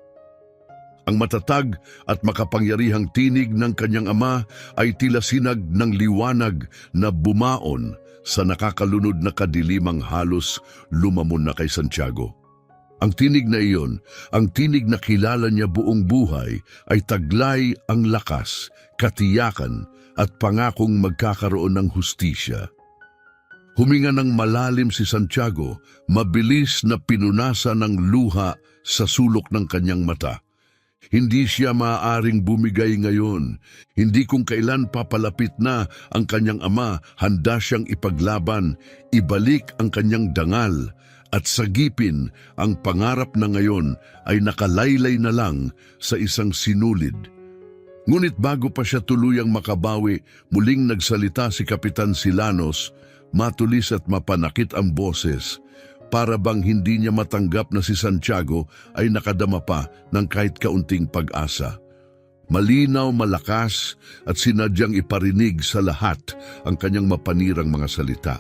Ang matatag at makapangyarihang tinig ng kanyang ama ay tila sinag ng liwanag na bumaon sa nakakalunod na kadilimang halos lumamon na kay Santiago. Ang tinig na iyon, ang tinig na kilala niya buong buhay, ay taglay ang lakas, katiyakan at pangakong magkakaroon ng hustisya. Huminga ng malalim si Santiago, mabilis na pinunasan ng luha sa sulok ng kanyang mata. Hindi siya maaaring bumigay ngayon. Hindi kung kailan papalapit na ang kanyang ama, handa siyang ipaglaban, ibalik ang kanyang dangal, at sagipin ang pangarap na ngayon ay nakalaylay na lang sa isang sinulid. Ngunit bago pa siya tuluyang makabawi, muling nagsalita si Kapitan Silanos, matulis at mapanakit ang boses, para bang hindi niya matanggap na si Santiago ay nakadama pa ng kahit kaunting pag-asa. Malinaw, malakas at sinadyang iparinig sa lahat ang kanyang mapanirang mga salita.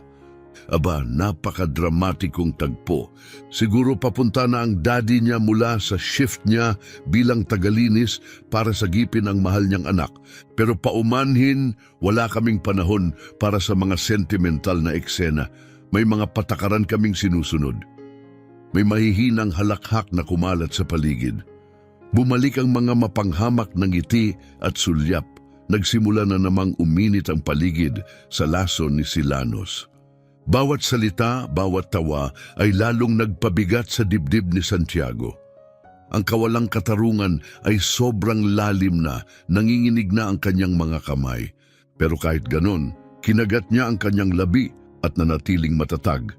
Aba, napakadramatikong tagpo. Siguro papunta na ang daddy niya mula sa shift niya bilang tagalinis para sagipin ang mahal niyang anak. Pero paumanhin, wala kaming panahon para sa mga sentimental na eksena. May mga patakaran kaming sinusunod. May mahihinang halakhak na kumalat sa paligid. Bumalik ang mga mapanghamak ng ngiti at sulyap. Nagsimula na namang uminit ang paligid sa lason ni Silanos. Bawat salita, bawat tawa ay lalong nagpabigat sa dibdib ni Santiago. Ang kawalang katarungan ay sobrang lalim na, nanginginig na ang kanyang mga kamay. Pero kahit ganon, kinagat niya ang kanyang labi at nanatiling matatag.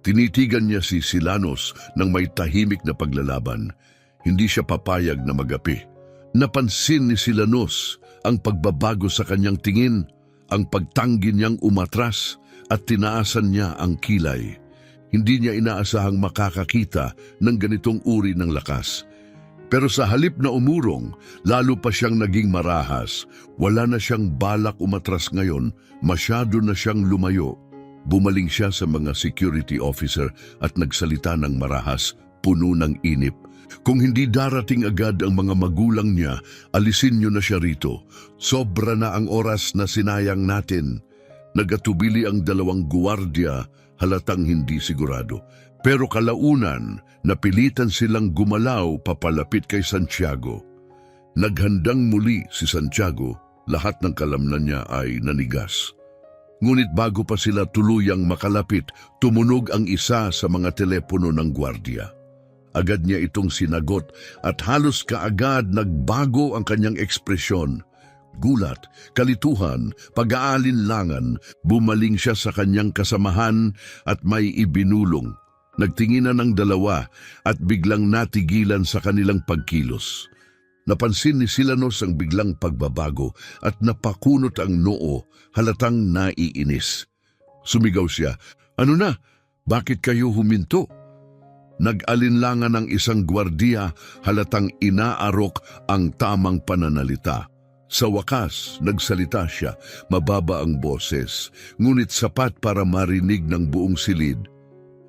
Tinitigan niya si Silanos ng may tahimik na paglalaban. Hindi siya papayag na magapi. Napansin ni Silanos ang pagbabago sa kanyang tingin, ang pagtanggi niyang umatras, at tinaasan niya ang kilay. Hindi niya inaasahang makakakita ng ganitong uri ng lakas. Pero sa halip na umurong, lalo pa siyang naging marahas. Wala na siyang balak umatras ngayon, masyado na siyang lumayo. Bumaling siya sa mga security officer at nagsalita ng marahas, puno ng inip. Kung hindi darating agad ang mga magulang niya, alisin niyo na siya rito. Sobra na ang oras na sinayang natin. Nagatubili ang 2 guwardiya, halatang hindi sigurado. Pero kalaunan, napilitan silang gumalaw papalapit kay Santiago. Naghandang muli si Santiago, lahat ng kalamnan niya ay nanigas. Ngunit bago pa sila tuluyang makalapit, tumunog ang isa sa mga telepono ng gwardiya. Agad niya itong sinagot at halos kaagad nagbago ang kanyang ekspresyon. Gulat, kalituhan, pag-aalinlangan, bumaling siya sa kanyang kasamahan at may ibinulong. Nagtinginan ng dalawa at biglang natigilan sa kanilang pagkilos. Napansin ni Silanos ang biglang pagbabago at napakunot ang noo, halatang naiinis. Sumigaw siya, "Ano na? Bakit kayo huminto?" Nag-alinlangan ang isang gwardiya, halatang inaarok ang tamang pananalita. Sa wakas, nagsalita siya, mababa ang boses, ngunit sapat para marinig ng buong silid.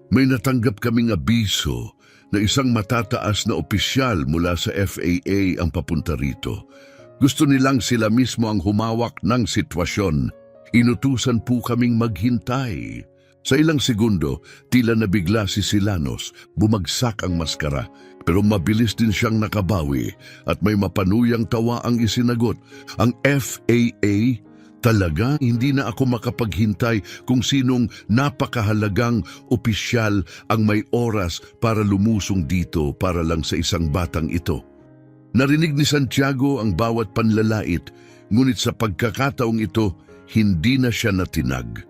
"May natanggap kaming abiso na isang matataas na opisyal mula sa FAA ang papunta rito. Gusto nilang sila mismo ang humawak ng sitwasyon. Inutusan po kaming maghintay." Sa ilang segundo, tila nabigla si Silanos, bumagsak ang maskara, pero mabilis din siyang nakabawi at may mapanuyang tawa ang isinagot. "Ang FAA? Talaga hindi na ako makapaghintay kung sinong napakahalagang opisyal ang may oras para lumusong dito para lang sa isang batang ito." Narinig ni Santiago ang bawat panlalait, ngunit sa pagkakataong ito, hindi na siya natinag.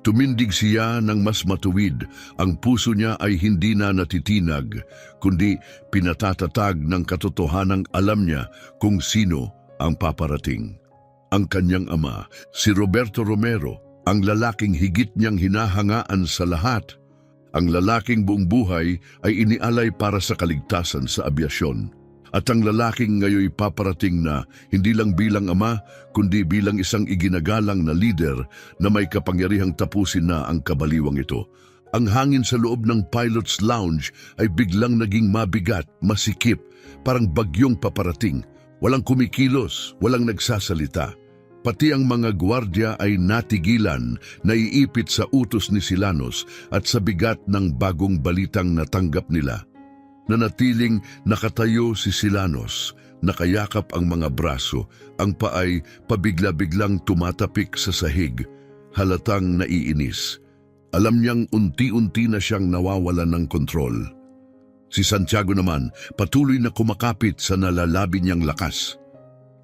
Tumindig siya ng mas matuwid. Ang puso niya ay hindi na natitinag, kundi pinatatatag ng katotohanang alam niya kung sino ang paparating. Ang kanyang ama, si Roberto Romero, ang lalaking higit niyang hinahangaan sa lahat. Ang lalaking buong buhay ay inialay para sa kaligtasan sa abyasyon. At ang lalaking ngayoy paparating na hindi lang bilang ama, kundi bilang isang iginagalang na lider na may kapangyarihang tapusin na ang kabaliwang ito. Ang hangin sa loob ng pilot's lounge ay biglang naging mabigat, masikip, parang bagyong paparating. Walang kumikilos, walang nagsasalita. Pati ang mga gwardiya ay natigilan, naiipit sa utos ni Silanos at sa bigat ng bagong balitang natanggap nila. Nanatiling nakatayo si Silanos, nakayakap ang mga braso, ang paay pabigla-biglang tumatapik sa sahig, halatang naiinis. Alam niyang unti-unti na siyang nawawalan ng kontrol. Si Santiago naman patuloy na kumakapit sa nalalabi niyang lakas.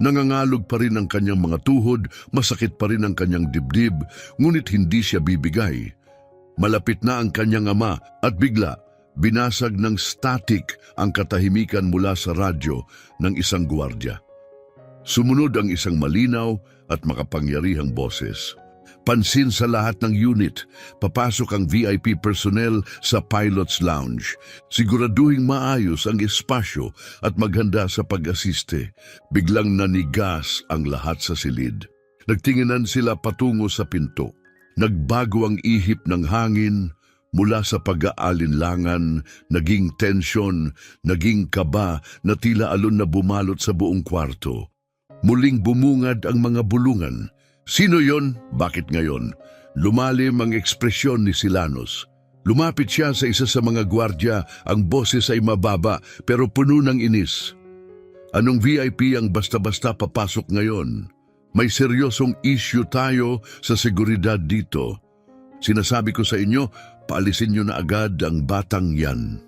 Nangangalog pa rin ang kanyang mga tuhod, masakit pa rin ang kanyang dibdib, ngunit hindi siya bibigay. Malapit na ang kanyang ama at bigla, binasag ng static ang katahimikan mula sa radyo ng isang gwardiya. Sumunod ang isang malinaw at makapangyarihang boses. "Pansin sa lahat ng unit, papasok ang VIP personnel sa pilot's lounge. Siguraduhing maayos ang espasyo at maghanda sa pag-asiste." Biglang nanigas ang lahat sa silid. Nagtinginan sila patungo sa pinto. Nagbago ang ihip ng hangin. Mula sa pag-aalinlangan, naging tensyon, naging kaba na tila alon na bumalot sa buong kwarto. Muling bumungad ang mga bulungan. "Sino yon? Bakit ngayon?" Lumalim ang ekspresyon ni Silanos. Lumapit siya sa isa sa mga gwardiya, ang boses ay mababa pero puno ng inis. "Anong VIP ang basta-basta papasok ngayon? May seryosong issue tayo sa seguridad dito. Sinasabi ko sa inyo, paalisin niyo na agad ang batang yan."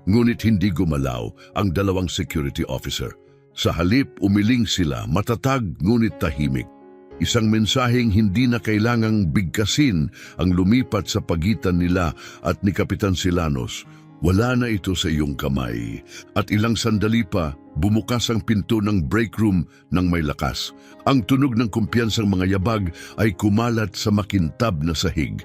Ngunit hindi gumalaw ang 2 security officer. Sa halip, umiling sila, matatag ngunit tahimik. Isang mensaheng hindi na kailangang bigkasin ang lumipat sa pagitan nila at ni Kapitan Silanos. "Wala na ito sa iyong kamay." At ilang sandali pa, bumukas ang pinto ng break room ng may lakas. Ang tunog ng kumpiyansang mga yabag ay kumalat sa makintab na sahig.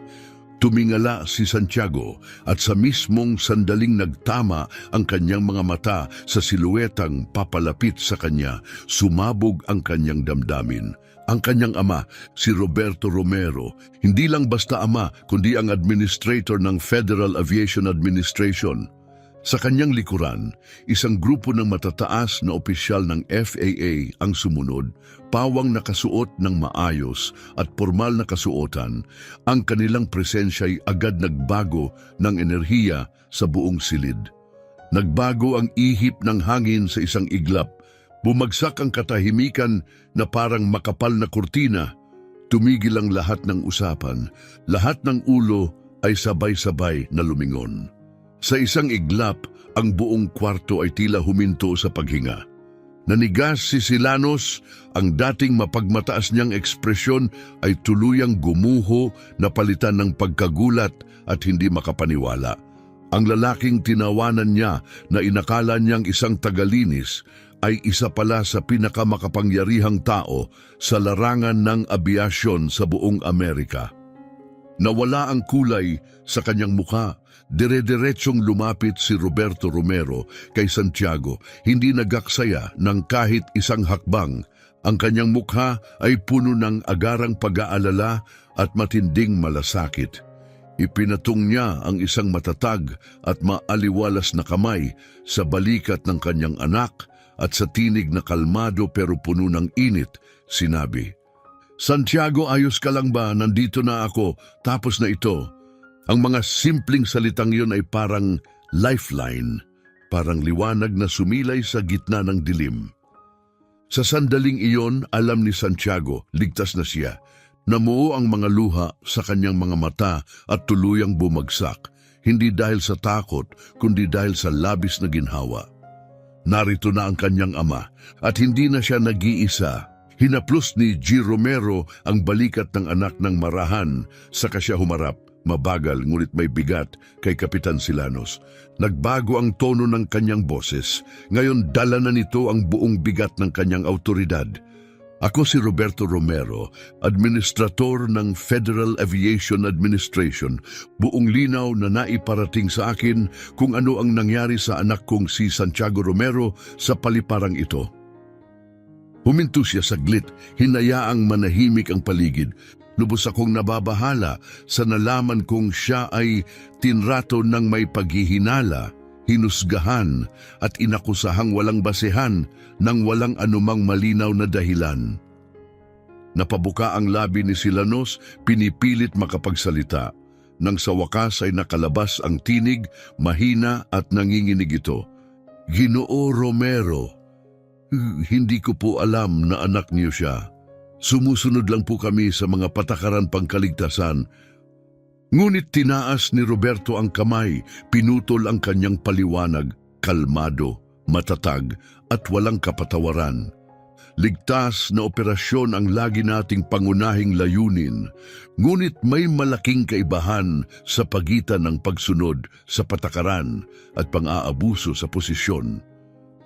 Tumingala si Santiago at sa mismong sandaling nagtama ang kanyang mga mata sa siluetang papalapit sa kanya, sumabog ang kanyang damdamin. Ang kanyang ama, si Roberto Romero, hindi lang basta ama kundi ang administrator ng Federal Aviation Administration. Sa kanyang likuran, isang grupo ng matataas na opisyal ng FAA ang sumunod, pawang nakasuot ng maayos at formal na kasuotan. Ang kanilang presensya'y agad nagbago ng enerhiya sa buong silid. Nagbago ang ihip ng hangin sa isang iglap. Bumagsak ang katahimikan na parang makapal na kurtina. Tumigil ang lahat ng usapan. Lahat ng ulo ay sabay-sabay na lumingon. Sa isang iglap, ang buong kwarto ay tila huminto sa paghinga. Nanigas si Silanos, ang dating mapagmataas niyang ekspresyon ay tuluyang gumuho na palitan ng pagkagulat at hindi makapaniwala. Ang lalaking tinawanan niya na inakala niyang isang tagalinis ay isa pala sa pinakamakapangyarihang tao sa larangan ng abiasyon sa buong Amerika. Nawala ang kulay sa kanyang mukha. Dire-diretsong lumapit si Roberto Romero kay Santiago, hindi nagaksaya ng kahit isang hakbang. Ang kanyang mukha ay puno ng agarang pag-aalala at matinding malasakit. Ipinatong niya ang isang matatag at maaliwalas na kamay sa balikat ng kanyang anak at sa tinig na kalmado pero puno ng init, sinabi, "Santiago, ayos ka lang ba? Nandito na ako, tapos na ito." Ang mga simpleng salitang yun ay parang lifeline, parang liwanag na sumilay sa gitna ng dilim. Sa sandaling iyon, alam ni Santiago, ligtas na siya. Namuo ang mga luha sa kanyang mga mata at tuluyang bumagsak, hindi dahil sa takot, kundi dahil sa labis na ginhawa. Narito na ang kanyang ama at hindi na siya nag-iisa. Hinaplos ni G. Romero ang balikat ng anak ng marahan, saka siya humarap. Mabagal ngunit may bigat kay Kapitan Silanos. Nagbago ang tono ng kanyang boses. Ngayon dala na nito ang buong bigat ng kanyang autoridad. "Ako si Roberto Romero, administrator ng Federal Aviation Administration. Buong linaw na naiparating sa akin kung ano ang nangyari sa anak kong si Santiago Romero sa paliparang ito." Huminto siya saglit, hinayaang manahimik ang paligid. Lubos akong nababahala sa nalaman kong siya ay tinrato ng may paghihinala, hinusgahan at inakusahang walang basehan ng walang anumang malinaw na dahilan. Napabuka ang labi ni Silanos, pinipilit makapagsalita. Nang sa wakas ay nakalabas ang tinig, mahina at nanginginig ito. "Ginoo Romero, hindi ko po alam na anak niyo siya. Sumusunod lang po kami sa mga patakaran pangkaligtasan." Ngunit tinaas ni Roberto ang kamay, pinutol ang kanyang paliwanag, kalmado, matatag at walang kapatawaran. "Ligtas na operasyon ang lagi nating pangunahing layunin, ngunit may malaking kaibahan sa pagitan ng pagsunod sa patakaran at pang-aabuso sa posisyon.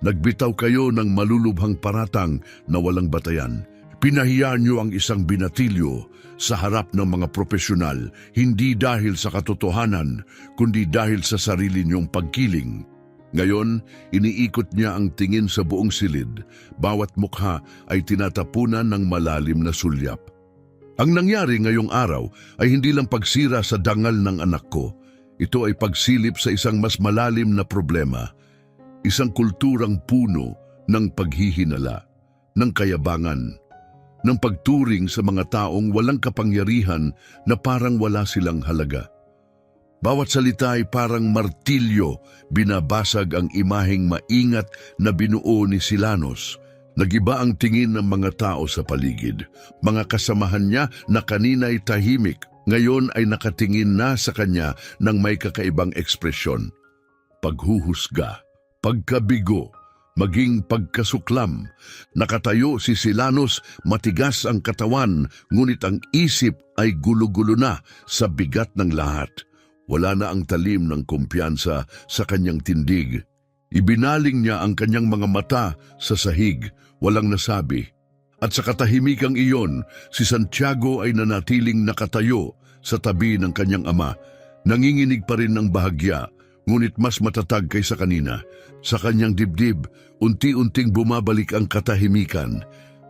Nagbitaw kayo ng malulubhang paratang na walang batayan. Pinahiya niyo ang isang binatilyo sa harap ng mga profesional, hindi dahil sa katotohanan, kundi dahil sa sarili niyong pagkiling. Ngayon, iniikot niya ang tingin sa buong silid. Bawat mukha ay tinatapunan ng malalim na sulyap. Ang nangyari ngayong araw ay hindi lang pagsira sa dangal ng anak ko. Ito ay pagsilip sa isang mas malalim na problema. Isang kulturang puno ng paghihinala, ng kayabangan, ng pagturing sa mga taong walang kapangyarihan na parang wala silang halaga. Bawat salita ay parang martilyo, binabasag ang imaheng maingat na binuo ni Silanos. Nagiba ang tingin ng mga tao sa paligid. Mga kasamahan niya na kanina'y tahimik, ngayon ay nakatingin na sa kanya ng may kakaibang ekspresyon. Paghuhusga, pagkabigo, maging pagkasuklam. Nakatayo si Silanos, matigas ang katawan, ngunit ang isip ay gulo-gulo na sa bigat ng lahat. Wala na ang talim ng kumpiyansa sa kanyang tindig. Ibinaling niya ang kanyang mga mata sa sahig, walang nasabi. At sa katahimikang iyon, si Santiago ay nanatiling nakatayo sa tabi ng kanyang ama. Nanginginig pa rin ng bahagya, ngunit mas matatag kaysa kanina. Sa kanyang dibdib, unti-unting bumabalik ang katahimikan.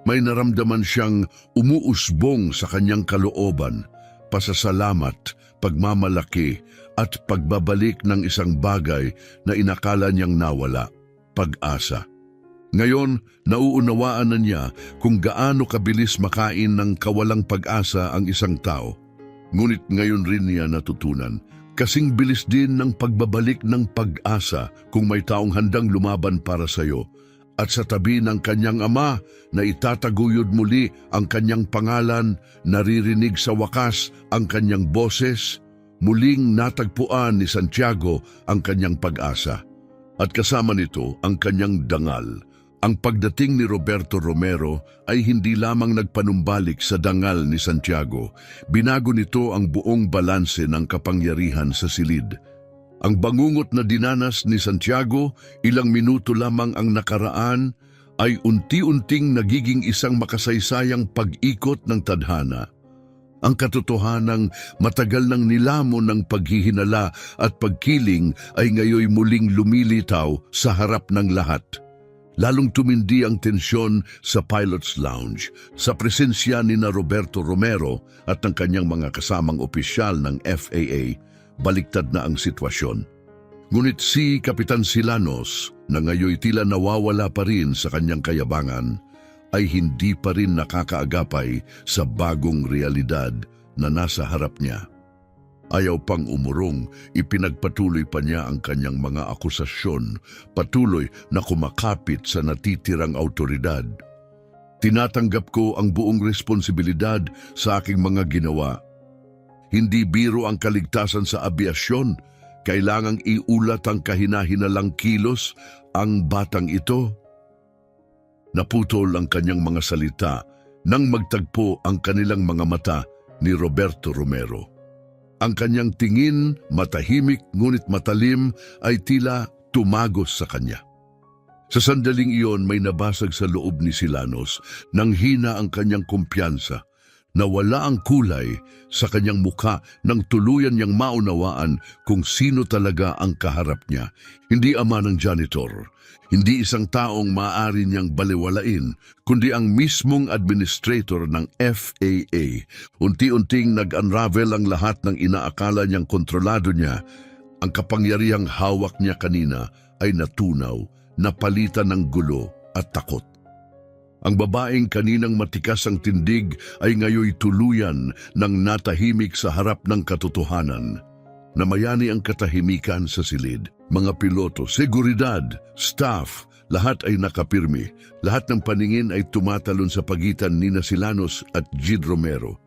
May naramdaman siyang umuusbong sa kanyang kalooban, pasasalamat, pagmamalaki at pagbabalik ng isang bagay na inakala niyang nawala, pag-asa. Ngayon, nauunawaan na niya kung gaano kabilis makain ng kawalang pag-asa ang isang tao. Ngunit ngayon rin niya natutunan, kasing bilis din ng pagbabalik ng pag-asa kung may taong handang lumaban para sa iyo at sa tabi ng kanyang ama na itataguyod muli ang kanyang pangalan, naririnig sa wakas ang kanyang boses, muling natagpuan ni Santiago ang kanyang pag-asa. At kasama nito ang kanyang dangal. Ang pagdating ni Roberto Romero ay hindi lamang nagpanumbalik sa dangal ni Santiago. Binago nito ang buong balanse ng kapangyarihan sa silid. Ang bangungot na dinanas ni Santiago, ilang minuto lamang ang nakaraan, ay unti-unting nagiging isang makasaysayang pag-ikot ng tadhana. Ang katotohanang matagal nang nilamon ng paghihinala at pagkiling ay ngayoy muling lumilitaw sa harap ng lahat. Lalong tumindi ang tensyon sa Pilot's Lounge sa presensya ni na Roberto Romero at ng kanyang mga kasamang opisyal ng FAA. Baliktad na ang sitwasyon. Ngunit si Kapitan Silanos, na ngayoy tila nawawala pa rin sa kanyang kayabangan, ay hindi pa rin nakakaagapay sa bagong realidad na nasa harap niya. Ayaw pang umurong, ipinagpatuloy pa niya ang kanyang mga akusasyon, patuloy na kumakapit sa natitirang autoridad. Tinatanggap ko ang buong responsibilidad sa aking mga ginawa. Hindi biro ang kaligtasan sa abyasyon, kailangang iulat ang kahina-hinalang kilos ang batang ito. Naputol ang kanyang mga salita nang magtagpo ang kanilang mga mata ni Roberto Romero. Ang kanyang tingin, matahimik ngunit matalim, ay tila tumagos sa kanya. Sa sandaling iyon may nabasag sa loob ni Silanos nang hina ang kanyang kumpiyansa. Nawala ang kulay sa kanyang mukha nang tuluyan niyang maunawaan kung sino talaga ang kaharap niya. Hindi ama ng janitor, hindi isang taong maaari niyang baliwalain, kundi ang mismong administrator ng FAA. Unti-unting nag-unravel ang lahat ng inaakala niyang kontrolado niya. Ang kapangyarihang hawak niya kanina ay natunaw, napalitan ng gulo at takot. Ang babaeng kaninang matikas ang tindig ay ngayoy tuluyan ng natahimik sa harap ng katotohanan. Namayani ang katahimikan sa silid. Mga piloto, seguridad, staff, lahat ay nakapirmi. Lahat ng paningin ay tumatalon sa pagitan ni Silanos at Gid Romero.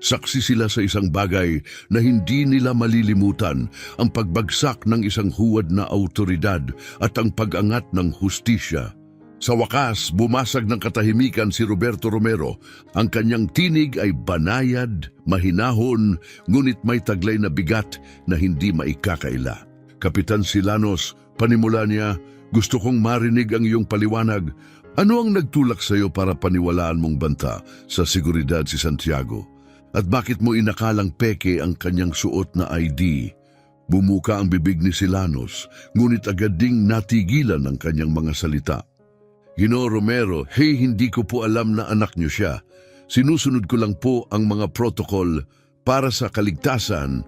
Saksi sila sa isang bagay na hindi nila malilimutan, ang pagbagsak ng isang huwad na autoridad at ang pag-angat ng hustisya. Sa wakas, bumasag ng katahimikan si Roberto Romero. Ang kanyang tinig ay banayad, mahinahon, ngunit may taglay na bigat na hindi maikakaila. Kapitan Silanos, panimula niya, gusto kong marinig ang iyong paliwanag. Ano ang nagtulak sa iyo para paniwalaan mong banta sa seguridad si Santiago? At bakit mo inakalang peke ang kanyang suot na ID? Bumuka ang bibig ni Silanos, ngunit agad ding natigilan ang kanyang mga salita. Ginoong Romero, hindi ko po alam na anak niyo siya. Sinusunod ko lang po ang mga protocol para sa kaligtasan.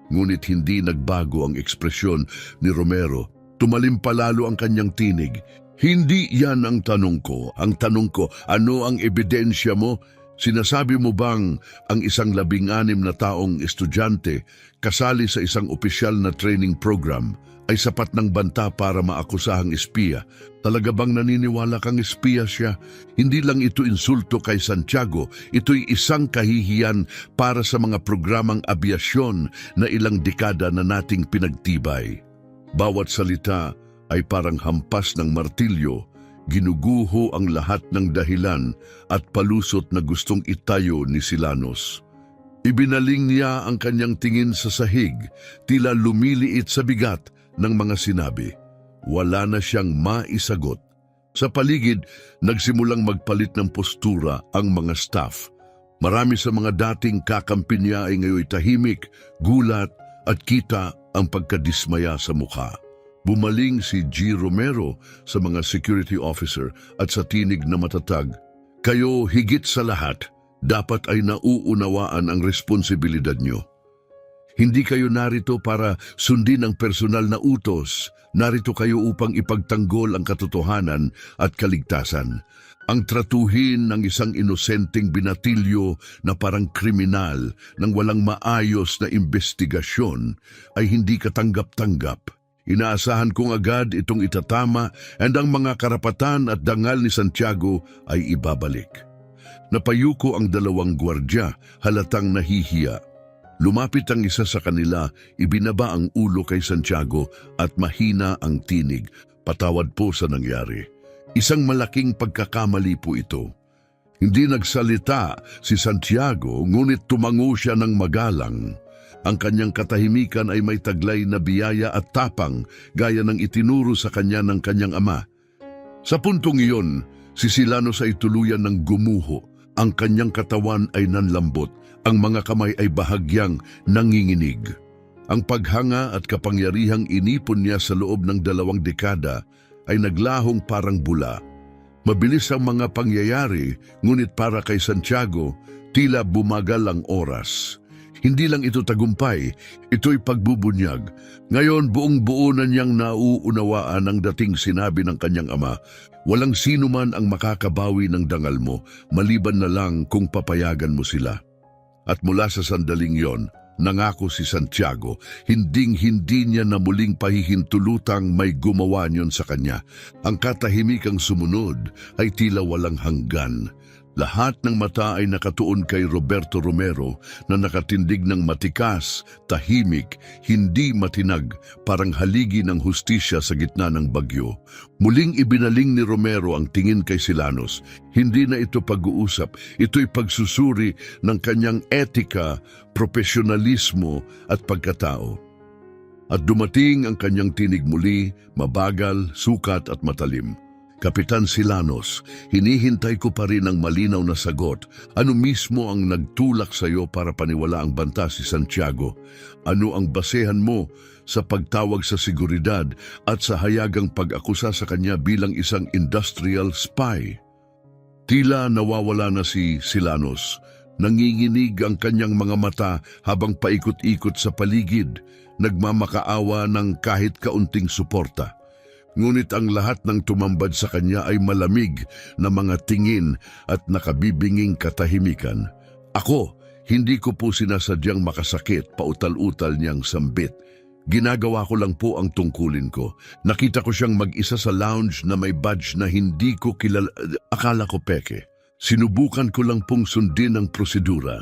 Ngunit hindi nagbago ang ekspresyon ni Romero. Tumalim palalo ang kanyang tinig. Hindi yan ang tanong ko. Ang tanong ko, ano ang ebidensya mo? Sinasabi mo bang ang isang 16 na taong estudyante kasali sa isang opisyal na training program ay sapat ng banta para maakusahang espiya? Talaga bang naniniwala kang espiya siya? Hindi lang ito insulto kay Santiago, ito'y isang kahihiyan para sa mga programang abyasyon na ilang dekada na nating pinagtibay. Bawat salita ay parang hampas ng martilyo, ginuguho ang lahat ng dahilan at palusot na gustong itayo ni Silanos. Ibinaling niya ang kanyang tingin sa sahig, tila lumiliit sa bigat ng mga sinabi. Wala na siyang maisagot. Sa paligid, nagsimulang magpalit ng postura ang mga staff. Marami sa mga dating kakampi niya ay ngayon tahimik, gulat at kita ang pagkadismaya sa mukha. Bumaling si G. Romero sa mga security officer at sa tinig na matatag. Kayo higit sa lahat, dapat ay nauunawaan ang responsibilidad niyo. Hindi kayo narito para sundin ang personal na utos. Narito kayo upang ipagtanggol ang katotohanan at kaligtasan. Ang tratuhin ng isang inosenteng binatilyo na parang kriminal nang walang maayos na investigasyon ay hindi katanggap-tanggap. Inaasahan kong agad itong itatama and ang mga karapatan at dangal ni Santiago ay ibabalik. Napayuko ang dalawang gwardya, halatang nahihiya. Lumapit ang isa sa kanila, ibinaba ang ulo kay Santiago at mahina ang tinig. Patawad po sa nangyari. Isang malaking pagkakamali po ito. Hindi nagsalita si Santiago, ngunit tumango siya ng magalang. Ang kanyang katahimikan ay may taglay na biyaya at tapang, gaya ng itinuro sa kanya ng kanyang ama. Sa puntong iyon, si Silanos ay tuluyan ng gumuho. Ang kanyang katawan ay nanlambot, ang mga kamay ay bahagyang nanginginig. Ang paghanga at kapangyarihang inipon niya sa loob ng 2 dekada ay naglahong parang bula. Mabilis ang mga pangyayari, ngunit para kay Santiago, tila bumagal ang oras. Hindi lang ito tagumpay, ito'y pagbubunyag. Ngayon, buong-buo na niyang nauunawaan ang dating sinabi ng kanyang ama, walang sino man ang makakabawi ng dangal mo, maliban na lang kung papayagan mo sila. At mula sa sandaling yon, nangako si Santiago, hinding-hindi niya na muling pahihintulutang may gumawa niyon sa kanya. Ang katahimikang sumunod ay tila walang hanggan. Lahat ng mata ay nakatuon kay Roberto Romero na nakatindig ng matikas, tahimik, hindi matinag, parang haligi ng hustisya sa gitna ng bagyo. Muling ibinaling ni Romero ang tingin kay Silanos. Hindi na ito pag-uusap, ito'y pagsusuri ng kanyang etika, profesionalismo at pagkatao. At dumating ang kanyang tinig muli, mabagal, sukat at matalim. Kapitan Silanos, hinihintay ko pa rin ang malinaw na sagot. Ano mismo ang nagtulak sa iyo para paniwala ang banta si Santiago? Ano ang basehan mo sa pagtawag sa seguridad at sa hayagang pag-akusa sa kanya bilang isang industrial spy? Tila nawawala na si Silanos. Nanginginig ang kanyang mga mata habang paikot-ikot sa paligid, nagmamakaawa ng kahit kaunting suporta. Ngunit ang lahat ng tumambad sa kanya ay malamig na mga tingin at nakabibinging katahimikan. Ako, hindi ko po sinasadyang makasakit, pautal-utal niyang sambit. Ginagawa ko lang po ang tungkulin ko. Nakita ko siyang mag-isa sa lounge na may badge na hindi ko kilala. Akala ko peke. Sinubukan ko lang pong sundin ang prosedura.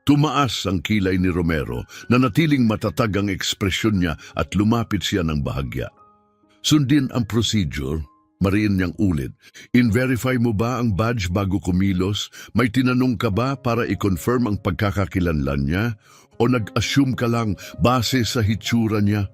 Tumaas ang kilay ni Romero, na natiling matatag ang ekspresyon niya at lumapit siya ng bahagya. Sundin ang procedure, mariin niyang ulit. In-verify mo ba ang badge bago kumilos? May tinanong ka ba para i-confirm ang pagkakakilanlan niya? O nag-assume ka lang base sa hitsura niya?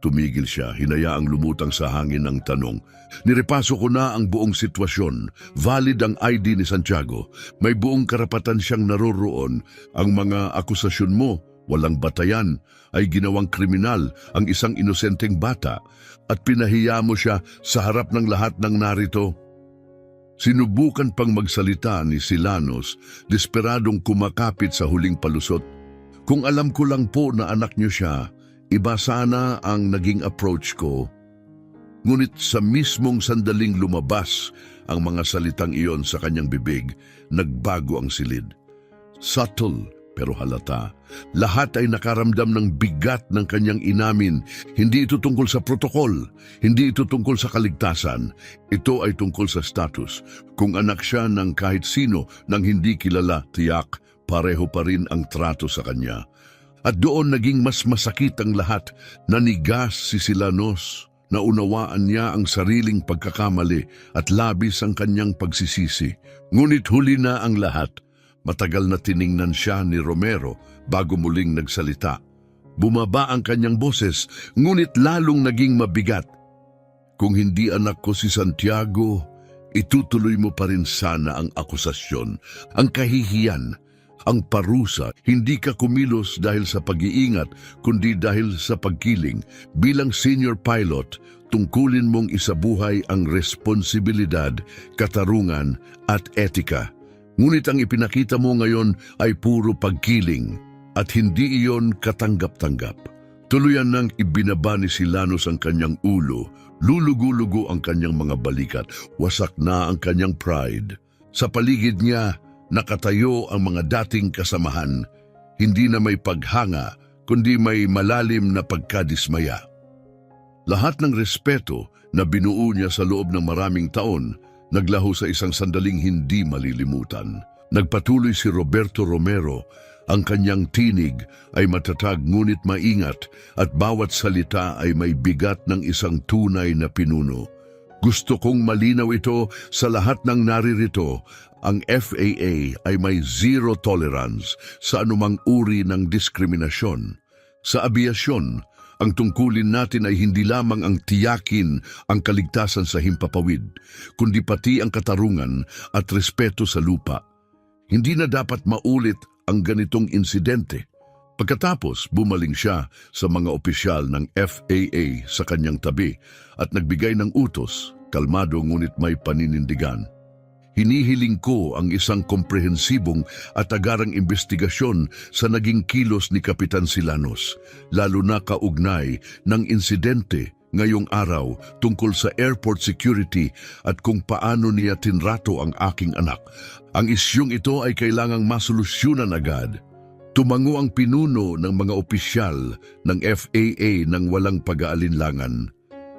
Tumigil siya, hinayaang lumutang sa hangin ng tanong. Nirepaso ko na ang buong sitwasyon. Valid ang ID ni Santiago. May buong karapatan siyang naroroon. Ang mga akusasyon mo, walang batayan, ay ginawang kriminal ang isang inosenteng bata at pinahiya mo siya sa harap ng lahat ng narito. Sinubukan pang magsalita ni Silanos, desperadong kumakapit sa huling palusot. Kung alam ko lang po na anak niyo siya, iba sana ang naging approach ko. Ngunit sa mismong sandaling lumabas ang mga salitang iyon sa kanyang bibig, nagbago ang silid. Subtle pero halata. Lahat ay nakaramdam ng bigat ng kanyang inamin. Hindi ito tungkol sa protokol. Hindi ito tungkol sa kaligtasan. Ito ay tungkol sa status. Kung anak siya ng kahit sino nang hindi kilala, tiyak, pareho pa rin ang trato sa kanya. At doon naging mas masakit ang lahat. Nanigas si Silanos. Naunawaan niya ang sariling pagkakamali at labis ang kanyang pagsisisi. Ngunit huli na ang lahat. Matagal na tiningnan siya ni Romero bago muling nagsalita. Bumaba ang kanyang boses, ngunit lalong naging mabigat. Kung hindi anak ko si Santiago, itutuloy mo pa rin sana ang akusasyon, ang kahihiyan, ang parusa. Hindi ka kumilos dahil sa pag-iingat, kundi dahil sa pagkiling. Bilang senior pilot, tungkulin mong isabuhay ang responsibilidad, katarungan at etika. Ngunit ang ipinakita mo ngayon ay puro pagkiling. At hindi iyon katanggap-tanggap. Tuluyan nang ibinaba ni Silanos ang kanyang ulo, lulugo-lugo ang kanyang mga balikat, wasak na ang kanyang pride. Sa paligid niya, nakatayo ang mga dating kasamahan, hindi na may paghanga, kundi may malalim na pagkadismaya. Lahat ng respeto na binuo niya sa loob ng maraming taon, naglaho sa isang sandaling hindi malilimutan. Nagpatuloy si Roberto Romero. Ang kanyang tinig ay matatag ngunit maingat at bawat salita ay may bigat ng isang tunay na pinuno. Gusto kong malinaw ito sa lahat ng naririto. Ang FAA ay may zero tolerance sa anumang uri ng diskriminasyon. Sa abiasyon, ang tungkulin natin ay hindi lamang ang tiyakin ang kaligtasan sa himpapawid, kundi pati ang katarungan at respeto sa lupa. Hindi na dapat maulit ang ganitong insidente. Pagkatapos, bumaling siya sa mga opisyal ng FAA sa kanyang tabi at nagbigay ng utos, kalmado ngunit may paninindigan. Hinihiling ko ang isang komprehensibong at agarang investigasyon sa naging kilos ni Kapitan Silanos, lalo na kaugnay ng insidente ngayong araw tungkol sa airport security at kung paano niya tinrato ang aking anak. Ang isyong ito ay kailangang masolusyonan agad. Tumango ang pinuno ng mga opisyal ng FAA ng walang pag-aalinlangan.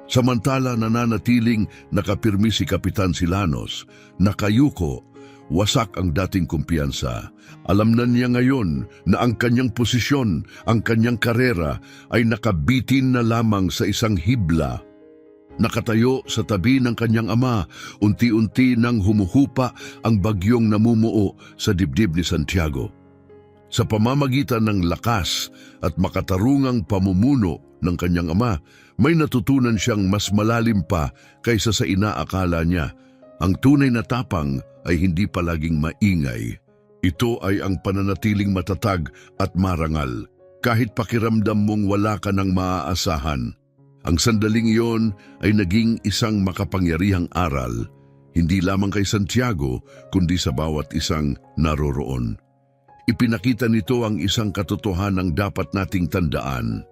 Samantala nananatiling nakapirmi si Kapitan Silanos, nakayuko, wasak ang dating kumpiyansa. Alam na niya ngayon na ang kanyang posisyon, ang kanyang karera ay nakabitin na lamang sa isang hibla. Nakatayo sa tabi ng kanyang ama, unti-unti nang humuhupa ang bagyong namumuo sa dibdib ni Santiago. Sa pamamagitan ng lakas at makatarungang pamumuno ng kanyang ama, may natutunan siyang mas malalim pa kaysa sa inaakala niya. Ang tunay na tapang ay hindi palaging maingay. Ito ay ang pananatiling matatag at marangal, kahit pakiramdam mong wala ka ng maaasahan. Ang sandaling iyon ay naging isang makapangyarihang aral, hindi lamang kay Santiago, kundi sa bawat isang naroroon. Ipinakita nito ang isang katotohanang dapat nating tandaan.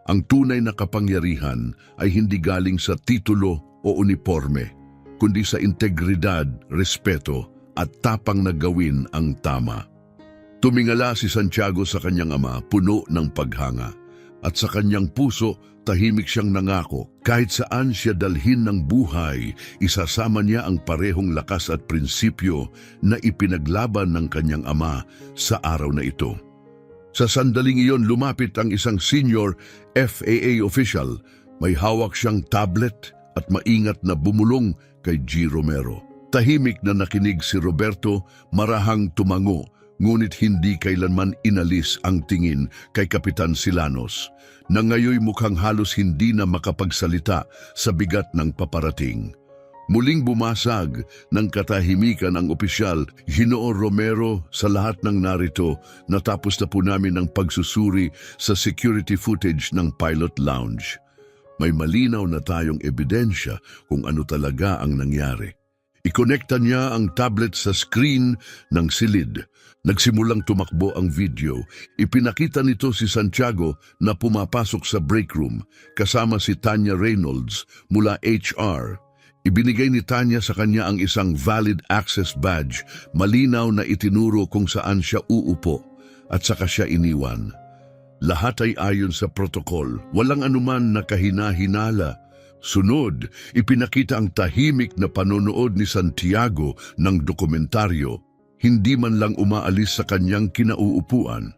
Ang tunay na kapangyarihan ay hindi galing sa titulo o uniforme, kundi sa integridad, respeto at tapang na gawin ang tama. Tumingala si Santiago sa kanyang ama, puno ng paghanga. At sa kanyang puso, tahimik siyang nangako, kahit saan siya dalhin ng buhay, isasama niya ang parehong lakas at prinsipyo na ipinaglaban ng kanyang ama sa araw na ito. Sa sandaling iyon, lumapit ang isang senior FAA official. May hawak siyang tablet at maingat na bumulong kay G. Romero. Tahimik na nakinig si Roberto, marahang tumango, ngunit hindi kailanman inalis ang tingin kay Kapitan Silanos, na ngayoy mukhang halos hindi na makapagsalita sa bigat ng paparating. Muling bumasag ng katahimikan ang opisyal, Ginoo Romero, sa lahat ng narito, natapos na po namin ang pagsusuri sa security footage ng pilot lounge. May malinaw na tayong ebidensya kung ano talaga ang nangyari. Ikonekta niya ang tablet sa screen ng silid. Nagsimulang tumakbo ang video. Ipinakita nito si Santiago na pumapasok sa break room kasama si Tanya Reynolds mula HR. Ibinigay ni Tanya sa kanya ang isang valid access badge, malinaw na itinuro kung saan siya uupo at saka siya iniwan. Lahat ay ayon sa protokol, walang anuman na kahina-hinala. Sunod, ipinakita ang tahimik na panonood ni Santiago ng dokumentaryo, hindi man lang umaalis sa kanyang kinauupuan.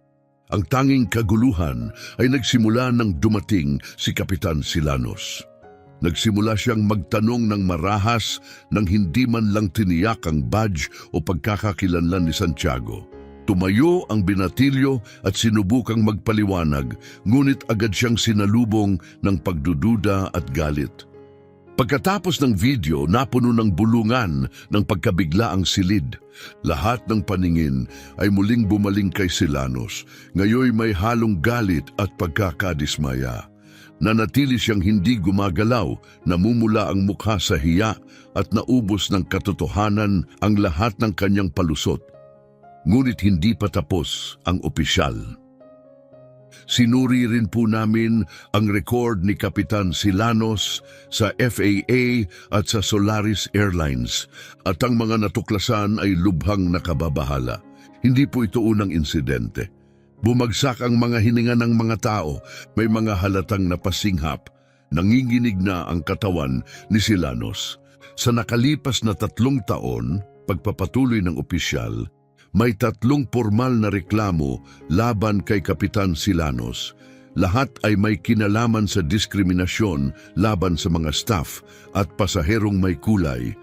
Ang tanging kaguluhan ay nagsimula nang dumating si Kapitan Silanos. Nagsimula siyang magtanong ng marahas nang hindi man lang tiniyak ang badge o pagkakakilanlan ni Santiago. Tumayo ang binatilyo at sinubukang magpaliwanag, ngunit agad siyang sinalubong ng pagdududa at galit. Pagkatapos ng video, napuno ng bulungan ng pagkabigla ang silid. Lahat ng paningin ay muling bumaling kay Silanos. Ngayoy may halong galit at pagkakadismaya. Nanatili siyang hindi gumagalaw, namumula ang mukha sa hiya at naubos ng katotohanan ang lahat ng kanyang palusot. Ngunit hindi pa tapos ang opisyal. Sinuri rin po namin ang record ni Kapitan Silanos sa FAA at sa Solaris Airlines at ang mga natuklasan ay lubhang nakababahala. Hindi po ito unang insidente. Bumagsak ang mga hininga ng mga tao, may mga halatang napasinghap, nanginginig na ang katawan ni Silanos. Sa nakalipas na 3 taon, pagpapatuloy ng opisyal, may 3 formal na reklamo laban kay Kapitan Silanos. Lahat ay may kinalaman sa diskriminasyon laban sa mga staff at pasaherong may kulay.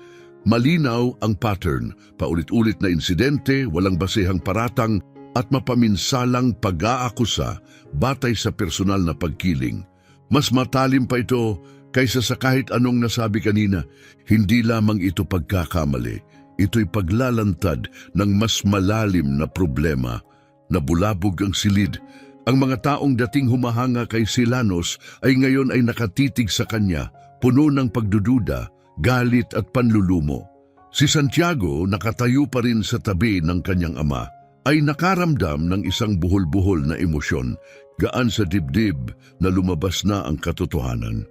Malinaw ang pattern, paulit-ulit na insidente, walang basehang paratang at mapaminsalang pag-aakusa batay sa personal na pagkiling. Mas matalim pa ito kaysa sa kahit anong nasabi kanina. Hindi lamang ito pagkakamali. Ito'y paglalantad ng mas malalim na problema. Nabulabog ang silid. Ang mga taong dating humahanga kay Silanos ay ngayon ay nakatitig sa kanya, puno ng pagdududa, galit at panlulumo. Si Santiago, nakatayo pa rin sa tabi ng kanyang ama, ay nakaramdam ng isang buhol-buhol na emosyon, gaan sa dibdib na lumabas na ang katotohanan.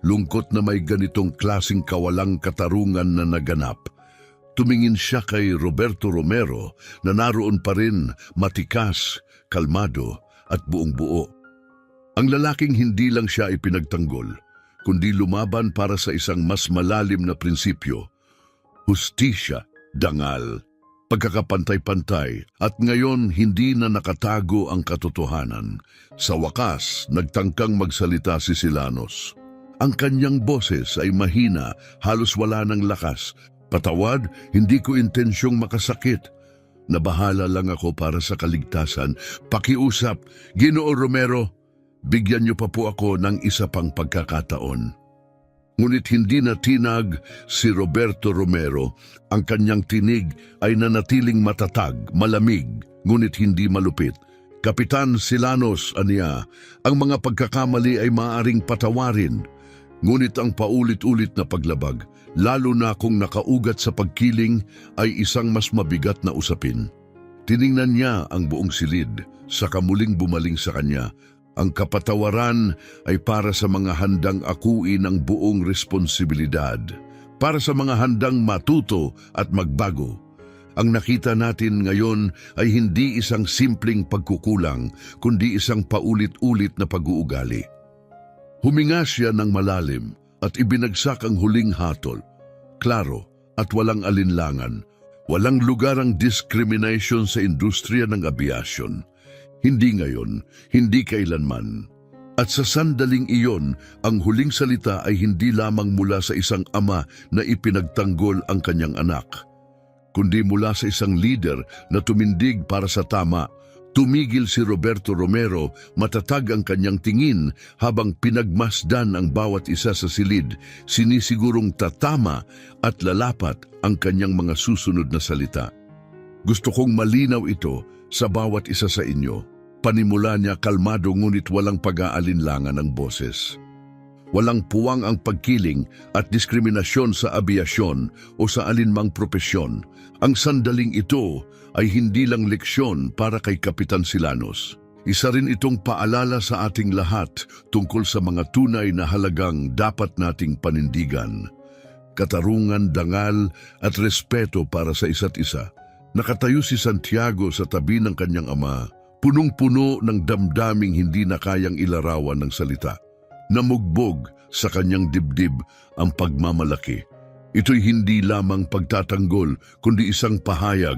Lungkot na may ganitong klaseng kawalang katarungan na naganap. Tumingin siya kay Roberto Romero na naroon pa rin, matikas, kalmado at buong-buo. Ang lalaking hindi lang siya ipinagtanggol, kundi lumaban para sa isang mas malalim na prinsipyo, hustisya, dangal, pagkakapantay-pantay, at ngayon hindi na nakatago ang katotohanan. Sa wakas, nagtangkang magsalita si Silanos. Ang kanyang boses ay mahina, halos wala ng lakas. Patawad, hindi ko intensyong makasakit. Nabahala lang ako para sa kaligtasan. Pakiusap, Ginoo Romero, bigyan niyo pa po ako ng isa pang pagkakataon. Ngunit hindi na tinag si Roberto Romero. Ang kanyang tinig ay nanatiling matatag, malamig, ngunit hindi malupit. Kapitan Silanos, aniya, ang mga pagkakamali ay maaaring patawarin. Ngunit ang paulit-ulit na paglabag, lalo na kung nakaugat sa pagkiling, ay isang mas mabigat na usapin. Tiningnan niya ang buong silid, saka muling bumaling sa kanya. Ang kapatawaran ay para sa mga handang akuin ang buong responsibilidad, para sa mga handang matuto at magbago. Ang nakita natin ngayon ay hindi isang simpleng pagkukulang, kundi isang paulit-ulit na pag-uugali. Huminga siya ng malalim at ibinagsak ang huling hatol. Klaro at walang alinlangan, walang lugar ang discrimination sa industriya ng abiasyon. Hindi ngayon, hindi kailanman. At sa sandaling iyon, ang huling salita ay hindi lamang mula sa isang ama na ipinagtanggol ang kanyang anak, kundi mula sa isang leader na tumindig para sa tama. Tumigil si Roberto Romero, matatag ang kanyang tingin habang pinagmasdan ang bawat isa sa silid, sinisigurong tatama at lalapat ang kanyang mga susunod na salita. Gusto kong malinaw ito sa bawat isa sa inyo. Panimula niya kalmado ngunit walang pag-aalinlangan ng boses. Walang puwang ang pagkiling at diskriminasyon sa abiasyon o sa alinmang propesyon. Ang sandaling ito ay hindi lang leksyon para kay Kapitan Silanos. Isa rin itong paalala sa ating lahat tungkol sa mga tunay na halagang dapat nating panindigan. Katarungan, dangal at respeto para sa isa't isa. Nakatayo si Santiago sa tabi ng kanyang ama, punong-puno ng damdaming hindi na kayang ilarawan ng salita. Namugbog sa kanyang dibdib ang pagmamalaki. Ito'y hindi lamang pagtatanggol, kundi isang pahayag,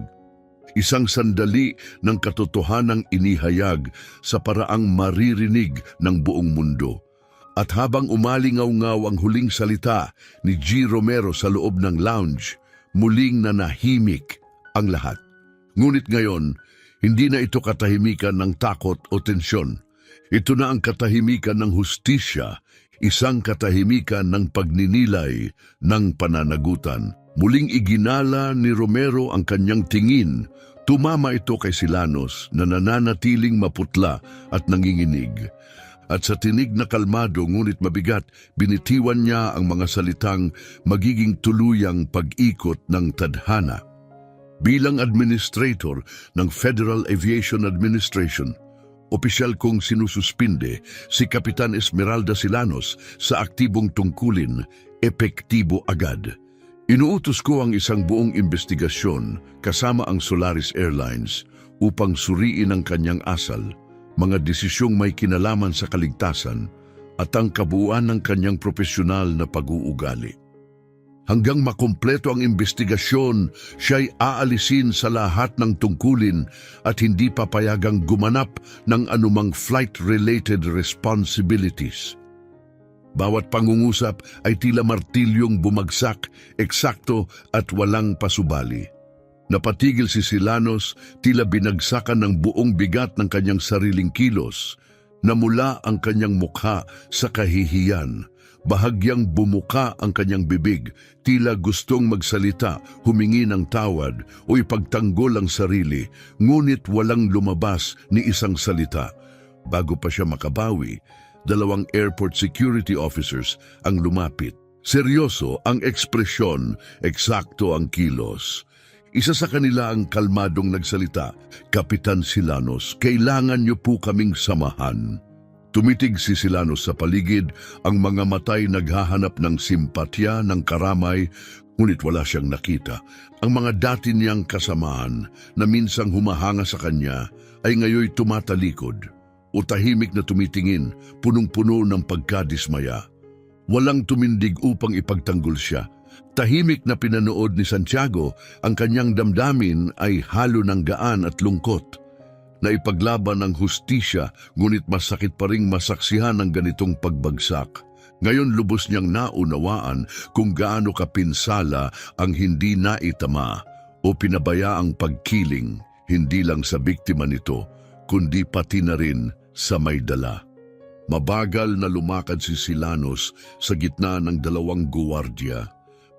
isang sandali ng katotohanang inihayag sa paraang maririnig ng buong mundo. At habang umalingaw-ngaw ang huling salita ni G. Romero sa loob ng lounge, muling nanahimik ang lahat. Ngunit ngayon, hindi na ito katahimikan ng takot o tensyon. Ito na ang katahimikan ng hustisya, isang katahimikan ng pagninilay, ng pananagutan. Muling iginala ni Romero ang kanyang tingin. Tumama ito kay Silanos na nananatiling maputla at nanginginig. At sa tinig na kalmado ngunit mabigat, binitiwan niya ang mga salitang magiging tuluyang pag-ikot ng tadhana. Bilang administrator ng Federal Aviation Administration, Opisyal kong sinususpinde si Kapitan Esmeralda Silanos sa aktibong tungkulin, epektibo agad. Inuutos ko ang isang buong investigasyon kasama ang Solaris Airlines upang suriin ang kanyang asal, mga desisyong may kinalaman sa kaligtasan at ang kabuuan ng kanyang profesional na pag-uugali. Hanggang makumpleto ang investigasyon, siya'y aalisin sa lahat ng tungkulin at hindi papayagang gumanap ng anumang flight-related responsibilities. Bawat pangungusap ay tila martilyong bumagsak, eksakto at walang pasubali. Napatigil si Silanos, tila binagsakan ng buong bigat ng kanyang sariling kilos. Namula ang kanyang mukha sa kahihiyan. Bahagyang bumuka ang kanyang bibig, tila gustong magsalita, humingi ng tawad o ipagtanggol ang sarili, ngunit walang lumabas ni isang salita. Bago pa siya makabawi, 2 airport security officers ang lumapit. Seryoso ang ekspresyon, eksakto ang kilos. Isa sa kanila ang kalmadong nagsalita, "Kapitan Silanos, kailangan niyo po kaming samahan." Tumitig si Silanos sa paligid, ang mga matay naghahanap ng simpatya, ng karamay, ngunit wala siyang nakita. Ang mga dati niyang kasamahan na minsang humahanga sa kanya ay ngayoy tumatalikod o tahimik na tumitingin, punong-puno ng pagkadismaya. Walang tumindig upang ipagtanggol siya. Tahimik na pinanood ni Santiago, ang kanyang damdamin ay halo ng gaan at lungkot. Naipaglaban ng hustisya, ngunit masakit pa ring masaksihan ng ganitong pagbagsak. Ngayon lubos niyang naunawaan kung gaano kapinsala ang hindi naitama o pinabayaang pagkiling, hindi lang sa biktima nito, kundi pati na rin sa may dala. Mabagal na lumakad si Silanos sa gitna ng 2 guwardiya.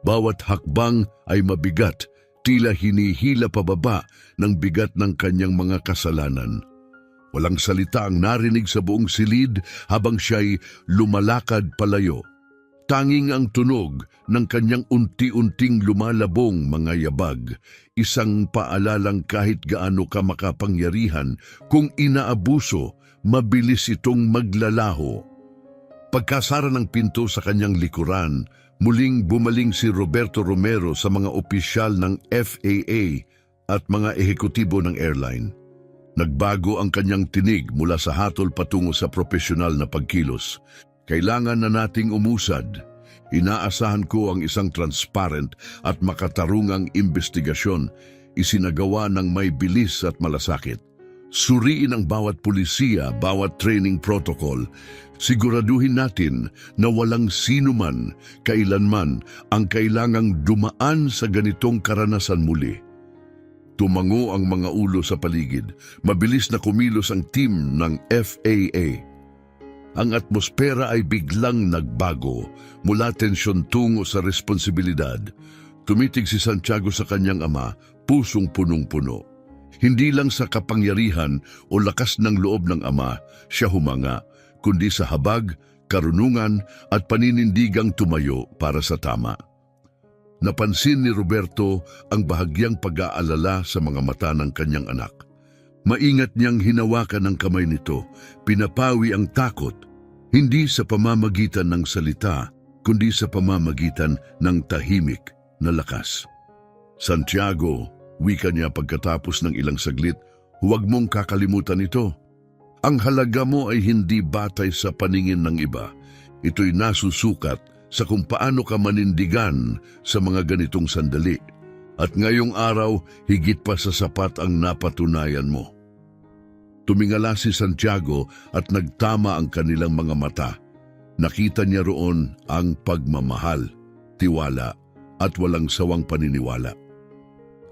Bawat hakbang ay mabigat, tila hinihila pababa ng bigat ng kanyang mga kasalanan. Walang salita ang narinig sa buong silid habang siya'y lumalakad palayo. Tanging ang tunog ng kanyang unti-unting lumalabong mga yabag, isang paalalang kahit gaano ka makapangyarihan, kung inaabuso, mabilis itong maglalaho. Pagkasara ng pinto sa kanyang likuran, muling bumaling si Roberto Romero sa mga opisyal ng FAA at mga ehekutibo ng airline. Nagbago ang kanyang tinig mula sa hatol patungo sa profesional na pagkilos. Kailangan na nating umusad. Inaasahan ko ang isang transparent at makatarungang investigasyon, isinagawa ng may bilis at malasakit. Suriin ang bawat pulisiya, bawat training protocol. Siguraduhin natin na walang sinuman, kailanman ang kailangang dumaan sa ganitong karanasan muli. Tumango ang mga ulo sa paligid. Mabilis na kumilos ang team ng FAA. Ang atmosfera ay biglang nagbago mula tensyon tungo sa responsibilidad. Tumitig si Santiago sa kanyang ama, pusong punong-puno. Hindi lang sa kapangyarihan o lakas ng loob ng ama siya humanga, kundi sa habag, karunungan at paninindigang tumayo para sa tama. Napansin ni Roberto ang bahagyang pag-aalala sa mga mata ng kanyang anak. Maingat niyang hinawakan ang kamay nito, pinapawi ang takot, hindi sa pamamagitan ng salita, kundi sa pamamagitan ng tahimik na lakas. "Santiago," wika niya pagkatapos ng ilang saglit, "huwag mong kakalimutan ito. Ang halaga mo ay hindi batay sa paningin ng iba. Ito'y nasusukat sa kung paano ka manindigan sa mga ganitong sandali. At ngayong araw, higit pa sa sapat ang napatunayan mo." Tumingala si Santiago at nagtama ang kanilang mga mata. Nakita niya roon ang pagmamahal, tiwala at walang sawang paniniwala.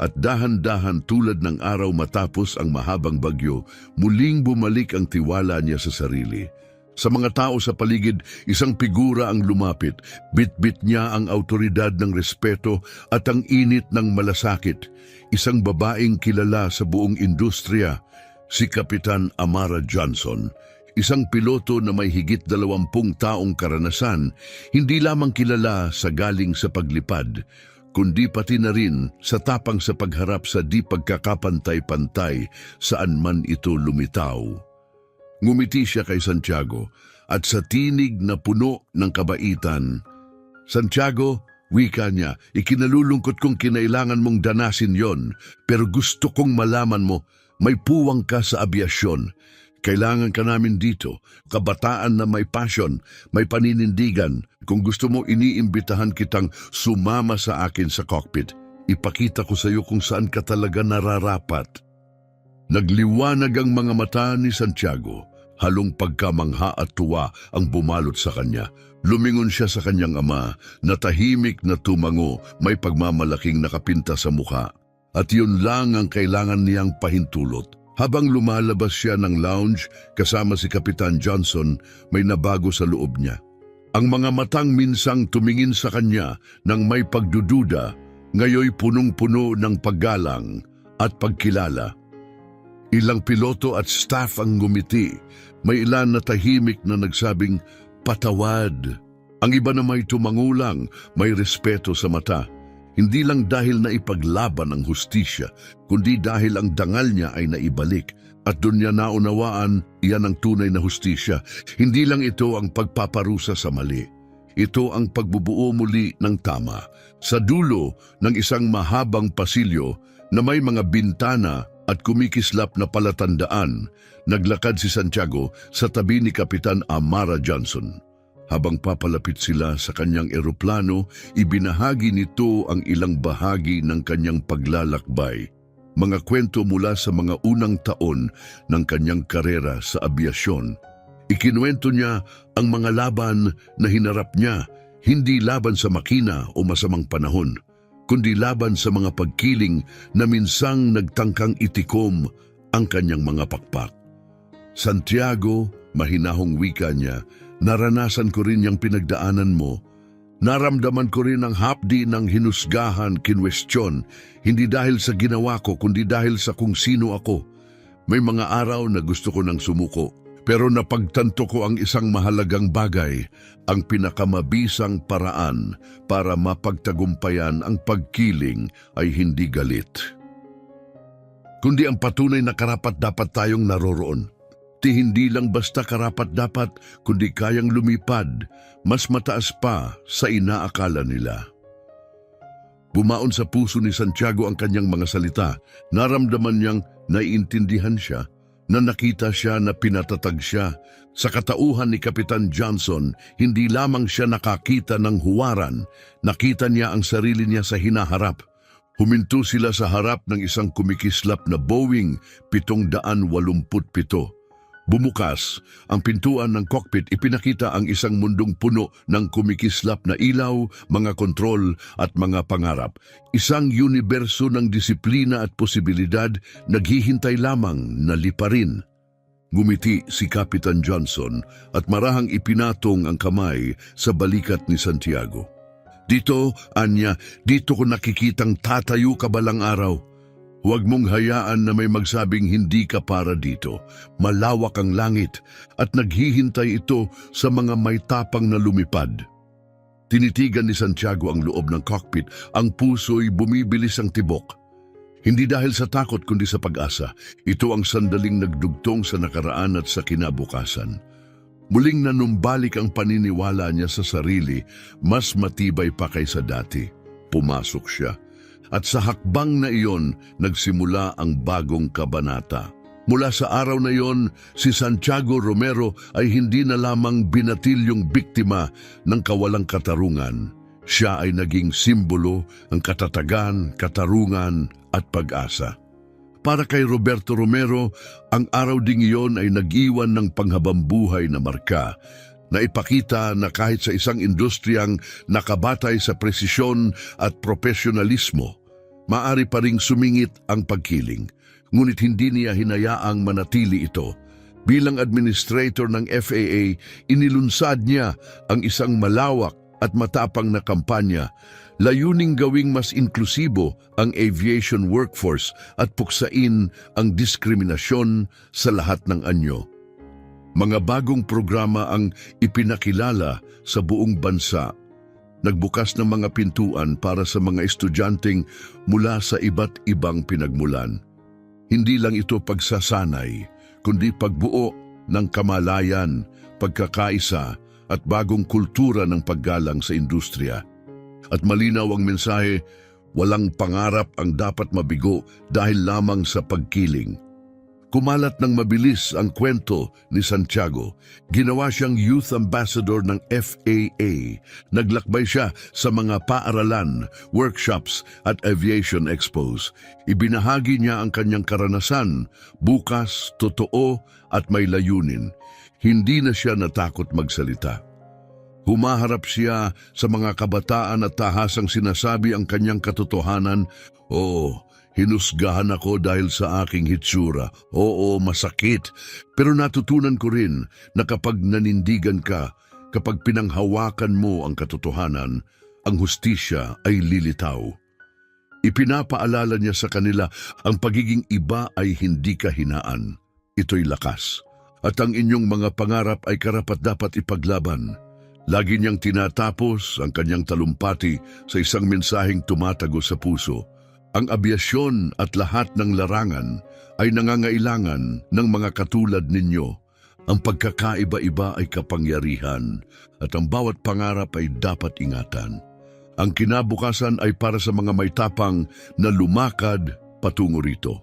At dahan-dahan tulad ng araw matapos ang mahabang bagyo, muling bumalik ang tiwala niya sa sarili. Sa mga tao sa paligid, isang figura ang lumapit. Bit-bit niya ang awtoridad ng respeto at ang init ng malasakit. Isang babaeng kilala sa buong industriya, si Kapitan Amara Johnson, isang piloto na may higit 20 taong karanasan, hindi lamang kilala sa galing sa paglipad, kundi pati na rin sa tapang sa pagharap sa di pagkakapantay-pantay saan man ito lumitaw. Ngumiti siya kay Santiago at sa tinig na puno ng kabaitan, "Santiago," wika niya, "ikinalulungkot kong kinailangan mong danasin yon, pero gusto kong malaman mo, may puwang ka sa abyasyon. Kailangan ka namin dito, kabataan na may passion, may paninindigan. Kung gusto mo, iniimbitahan kitang sumama sa akin sa cockpit. Ipakita ko sa iyo kung saan ka talaga nararapat." Nagliwanag ang mga mata ni Santiago. Halong pagkamangha at tuwa ang bumalot sa kanya. Lumingon siya sa kanyang ama na tahimik na tumango, may pagmamalaking nakapinta sa mukha. At yun lang ang kailangan niyang pahintulot. Habang lumalabas siya ng lounge kasama si Kapitan Johnson, may nabago sa loob niya. Ang mga matang minsang tumingin sa kanya ng may pagdududa, ngayoy punong-puno ng paggalang at pagkilala. Ilang piloto at staff ang ngumiti. May ilan na tahimik na nagsabing, "Patawad." Ang iba na may tumangulang, may respeto sa mata. Hindi lang dahil na ipaglaban ang hustisya, kundi dahil ang dangal niya ay naibalik at doon niya naunawaan iyan ang tunay na hustisya. Hindi lang ito ang pagpaparusa sa mali. Ito ang pagbubuo muli ng tama. Sa dulo ng isang mahabang pasilyo na may mga bintana at kumikislap na palatandaan, naglakad si Santiago sa tabi ni Kapitan Amara Johnson. Habang papalapit sila sa kanyang eroplano, ibinahagi nito ang ilang bahagi ng kanyang paglalakbay. Mga kwento mula sa mga unang taon ng kanyang karera sa abyasyon. Ikinuwento niya ang mga laban na hinarap niya, hindi laban sa makina o masamang panahon, kundi laban sa mga pagkiling na minsang nagtangkang itikom ang kanyang mga pakpak. "Santiago," mahinahong wika niya, "naranasan ko rin yung pinagdaanan mo. Naramdaman ko rin ang hapdi ng hinusgahan, kinwestiyon, hindi dahil sa ginawa ko, kundi dahil sa kung sino ako. May mga araw na gusto ko nang sumuko, pero napagtanto ko ang isang mahalagang bagay, ang pinakamabisang paraan para mapagtagumpayan ang pagkiling ay hindi galit, kundi ang patunay na karapat-dapat tayong naroroon. Hindi lang basta karapat-dapat, kundi kayang lumipad, mas mataas pa sa inaakala nila." Bumaon sa puso ni Santiago ang kanyang mga salita. Naramdaman niyang naiintindihan siya, na nakita siya, na pinatatag siya. Sa katauhan ni Kapitan Johnson, hindi lamang siya nakakita ng huwaran, nakita niya ang sarili niya sa hinaharap. Huminto sila sa harap ng isang kumikislap na Boeing 787. Bumukas ang pintuan ng cockpit, ipinakita ang isang mundong puno ng kumikislap na ilaw, mga kontrol at mga pangarap. Isang universo ng disiplina at posibilidad, naghihintay lamang na liparin. Ngumiti si Kapitan Johnson at marahang ipinatong ang kamay sa balikat ni Santiago. "Dito, Anya, dito ko nakikitang tatayo ka balang araw. Huwag mong hayaan na may magsabing hindi ka para dito. Malawak ang langit at naghihintay ito sa mga may tapang na lumipad." Tinitigan ni Santiago ang loob ng cockpit, ang puso'y bumibilis ang tibok. Hindi dahil sa takot kundi sa pag-asa. Ito ang sandaling nagdugtong sa nakaraan at sa kinabukasan. Muling nanumbalik ang paniniwala niya sa sarili, mas matibay pa kaysa dati. Pumasok siya. At sa hakbang na iyon, nagsimula ang bagong kabanata. Mula sa araw na iyon, si Santiago Romero ay hindi na lamang binatilyong biktima ng kawalang katarungan. Siya ay naging simbolo ng katatagan, katarungan at pag-asa. Para kay Roberto Romero, ang araw ding iyon ay nag-iwan ng panghabambuhay na marka, na ipakita na kahit sa isang industriyang nakabatay sa presisyon at profesionalismo, maari pa ring sumingit ang pagkiling. Ngunit hindi niya hinayaang manatili ito. Bilang administrator ng FAA, inilunsad niya ang isang malawak at matapang na kampanya, layuning gawing mas inklusibo ang aviation workforce at puksain ang diskriminasyon sa lahat ng anyo. Mga bagong programa ang ipinakilala sa buong bansa. Nagbukas ng mga pintuan para sa mga estudyanteng mula sa iba't ibang pinagmulan. Hindi lang ito pagsasanay, kundi pagbuo ng kamalayan, pagkakaisa at bagong kultura ng paggalang sa industriya. At malinaw ang mensahe, walang pangarap ang dapat mabigo dahil lamang sa pagkiling. Kumalat ng mabilis ang kwento ni Santiago. Ginawa siyang youth ambassador ng FAA. Naglakbay siya sa mga paaralan, workshops at aviation expos. Ibinahagi niya ang kanyang karanasan, bukas, totoo at may layunin. Hindi na siya natakot magsalita. Humaharap siya sa mga kabataan at tahasang sinasabi ang kanyang katotohanan. Oo, hinusgahan ako dahil sa aking hitsura. Oo, masakit. Pero natutunan ko rin na kapag nanindigan ka, kapag pinanghawakan mo ang katotohanan, ang hustisya ay lilitaw. Ipinapaalala niya sa kanila ang pagiging iba ay hindi kahinaan. Ito'y lakas. At ang inyong mga pangarap ay karapat-dapat ipaglaban. Lagi niyang tinatapos ang kanyang talumpati sa isang mensaheng tumatago sa puso. Ang abyasyon at lahat ng larangan ay nangangailangan ng mga katulad ninyo. Ang pagkakaiba-iba ay kapangyarihan at ang bawat pangarap ay dapat ingatan. Ang kinabukasan ay para sa mga may tapang na lumakad patungo rito.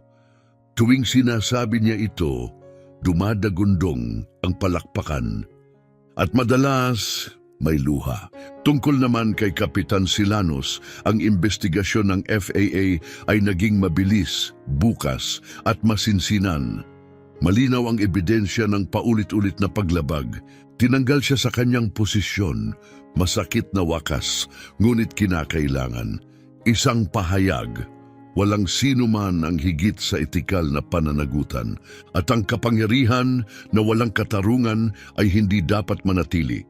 Tuwing sinasabi niya ito, dumadagundong ang palakpakan. At madalas may luha. Tungkol naman kay Kapitan Silanos, ang investigasyon ng FAA ay naging mabilis, bukas at masinsinan. Malinaw ang ebidensya ng paulit-ulit na paglabag. Tinanggal siya sa kanyang posisyon. Masakit na wakas, ngunit kinakailangan. Isang pahayag. Walang sino man ang higit sa etikal na pananagutan at ang kapangyarihan na walang katarungan ay hindi dapat manatili.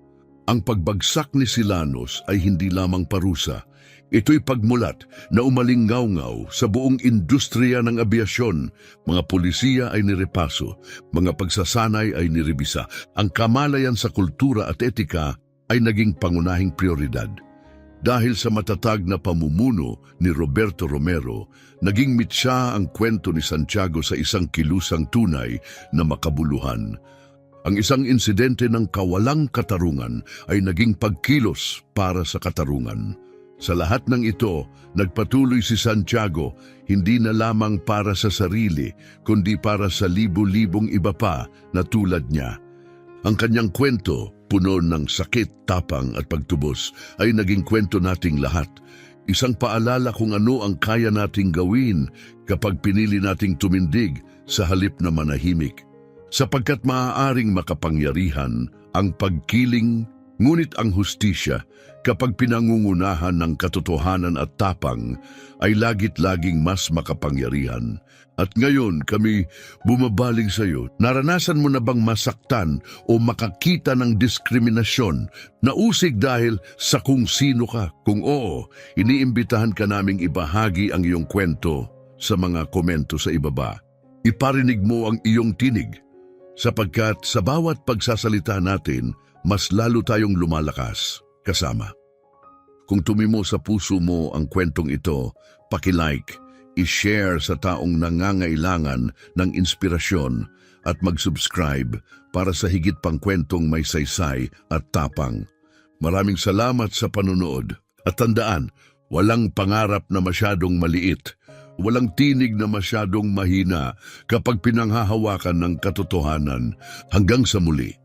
Ang pagbagsak ni Silanos ay hindi lamang parusa. Ito'y pagmulat na umalingaw-ngaw sa buong industriya ng abyasyon. Mga pulisiya ay nirepaso, mga pagsasanay ay nirebisa. Ang kamalayan sa kultura at etika ay naging pangunahing prioridad. Dahil sa matatag na pamumuno ni Roberto Romero, naging mitsa ang kwento ni Santiago sa isang kilusang tunay na makabuluhan. Ang isang insidente ng kawalang katarungan ay naging pagkilos para sa katarungan. Sa lahat ng ito, nagpatuloy si Santiago hindi na lamang para sa sarili, kundi para sa libu-libong iba pa na tulad niya. Ang kanyang kwento, puno ng sakit, tapang at pagtubos, ay naging kwento nating lahat. Isang paalala kung ano ang kaya nating gawin kapag pinili nating tumindig sa halip na manahimik. Sapagkat maaaring makapangyarihan ang pagkiling, ngunit ang hustisya kapag pinangungunahan ng katotohanan at tapang ay lagit-laging mas makapangyarihan. At ngayon kami bumabaling sa iyo. Naranasan mo na bang masaktan o makakita ng diskriminasyon na usig dahil sa kung sino ka? Kung oo, iniimbitahan ka naming ibahagi ang iyong kwento sa mga komento sa ibaba. Iparinig mo ang iyong tinig, sapagkat sa bawat pagsasalita natin, mas lalo tayong lumalakas kasama. Kung tumimo sa puso mo ang kwentong ito, paki-like, i-share sa taong nangangailangan ng inspirasyon at mag-subscribe para sa higit pang kwentong may saysay at tapang. Maraming salamat sa panunood at tandaan, walang pangarap na masyadong maliit, walang tinig na masyadong mahina kapag pinanghahawakan ng katotohanan. Hanggang sa muli.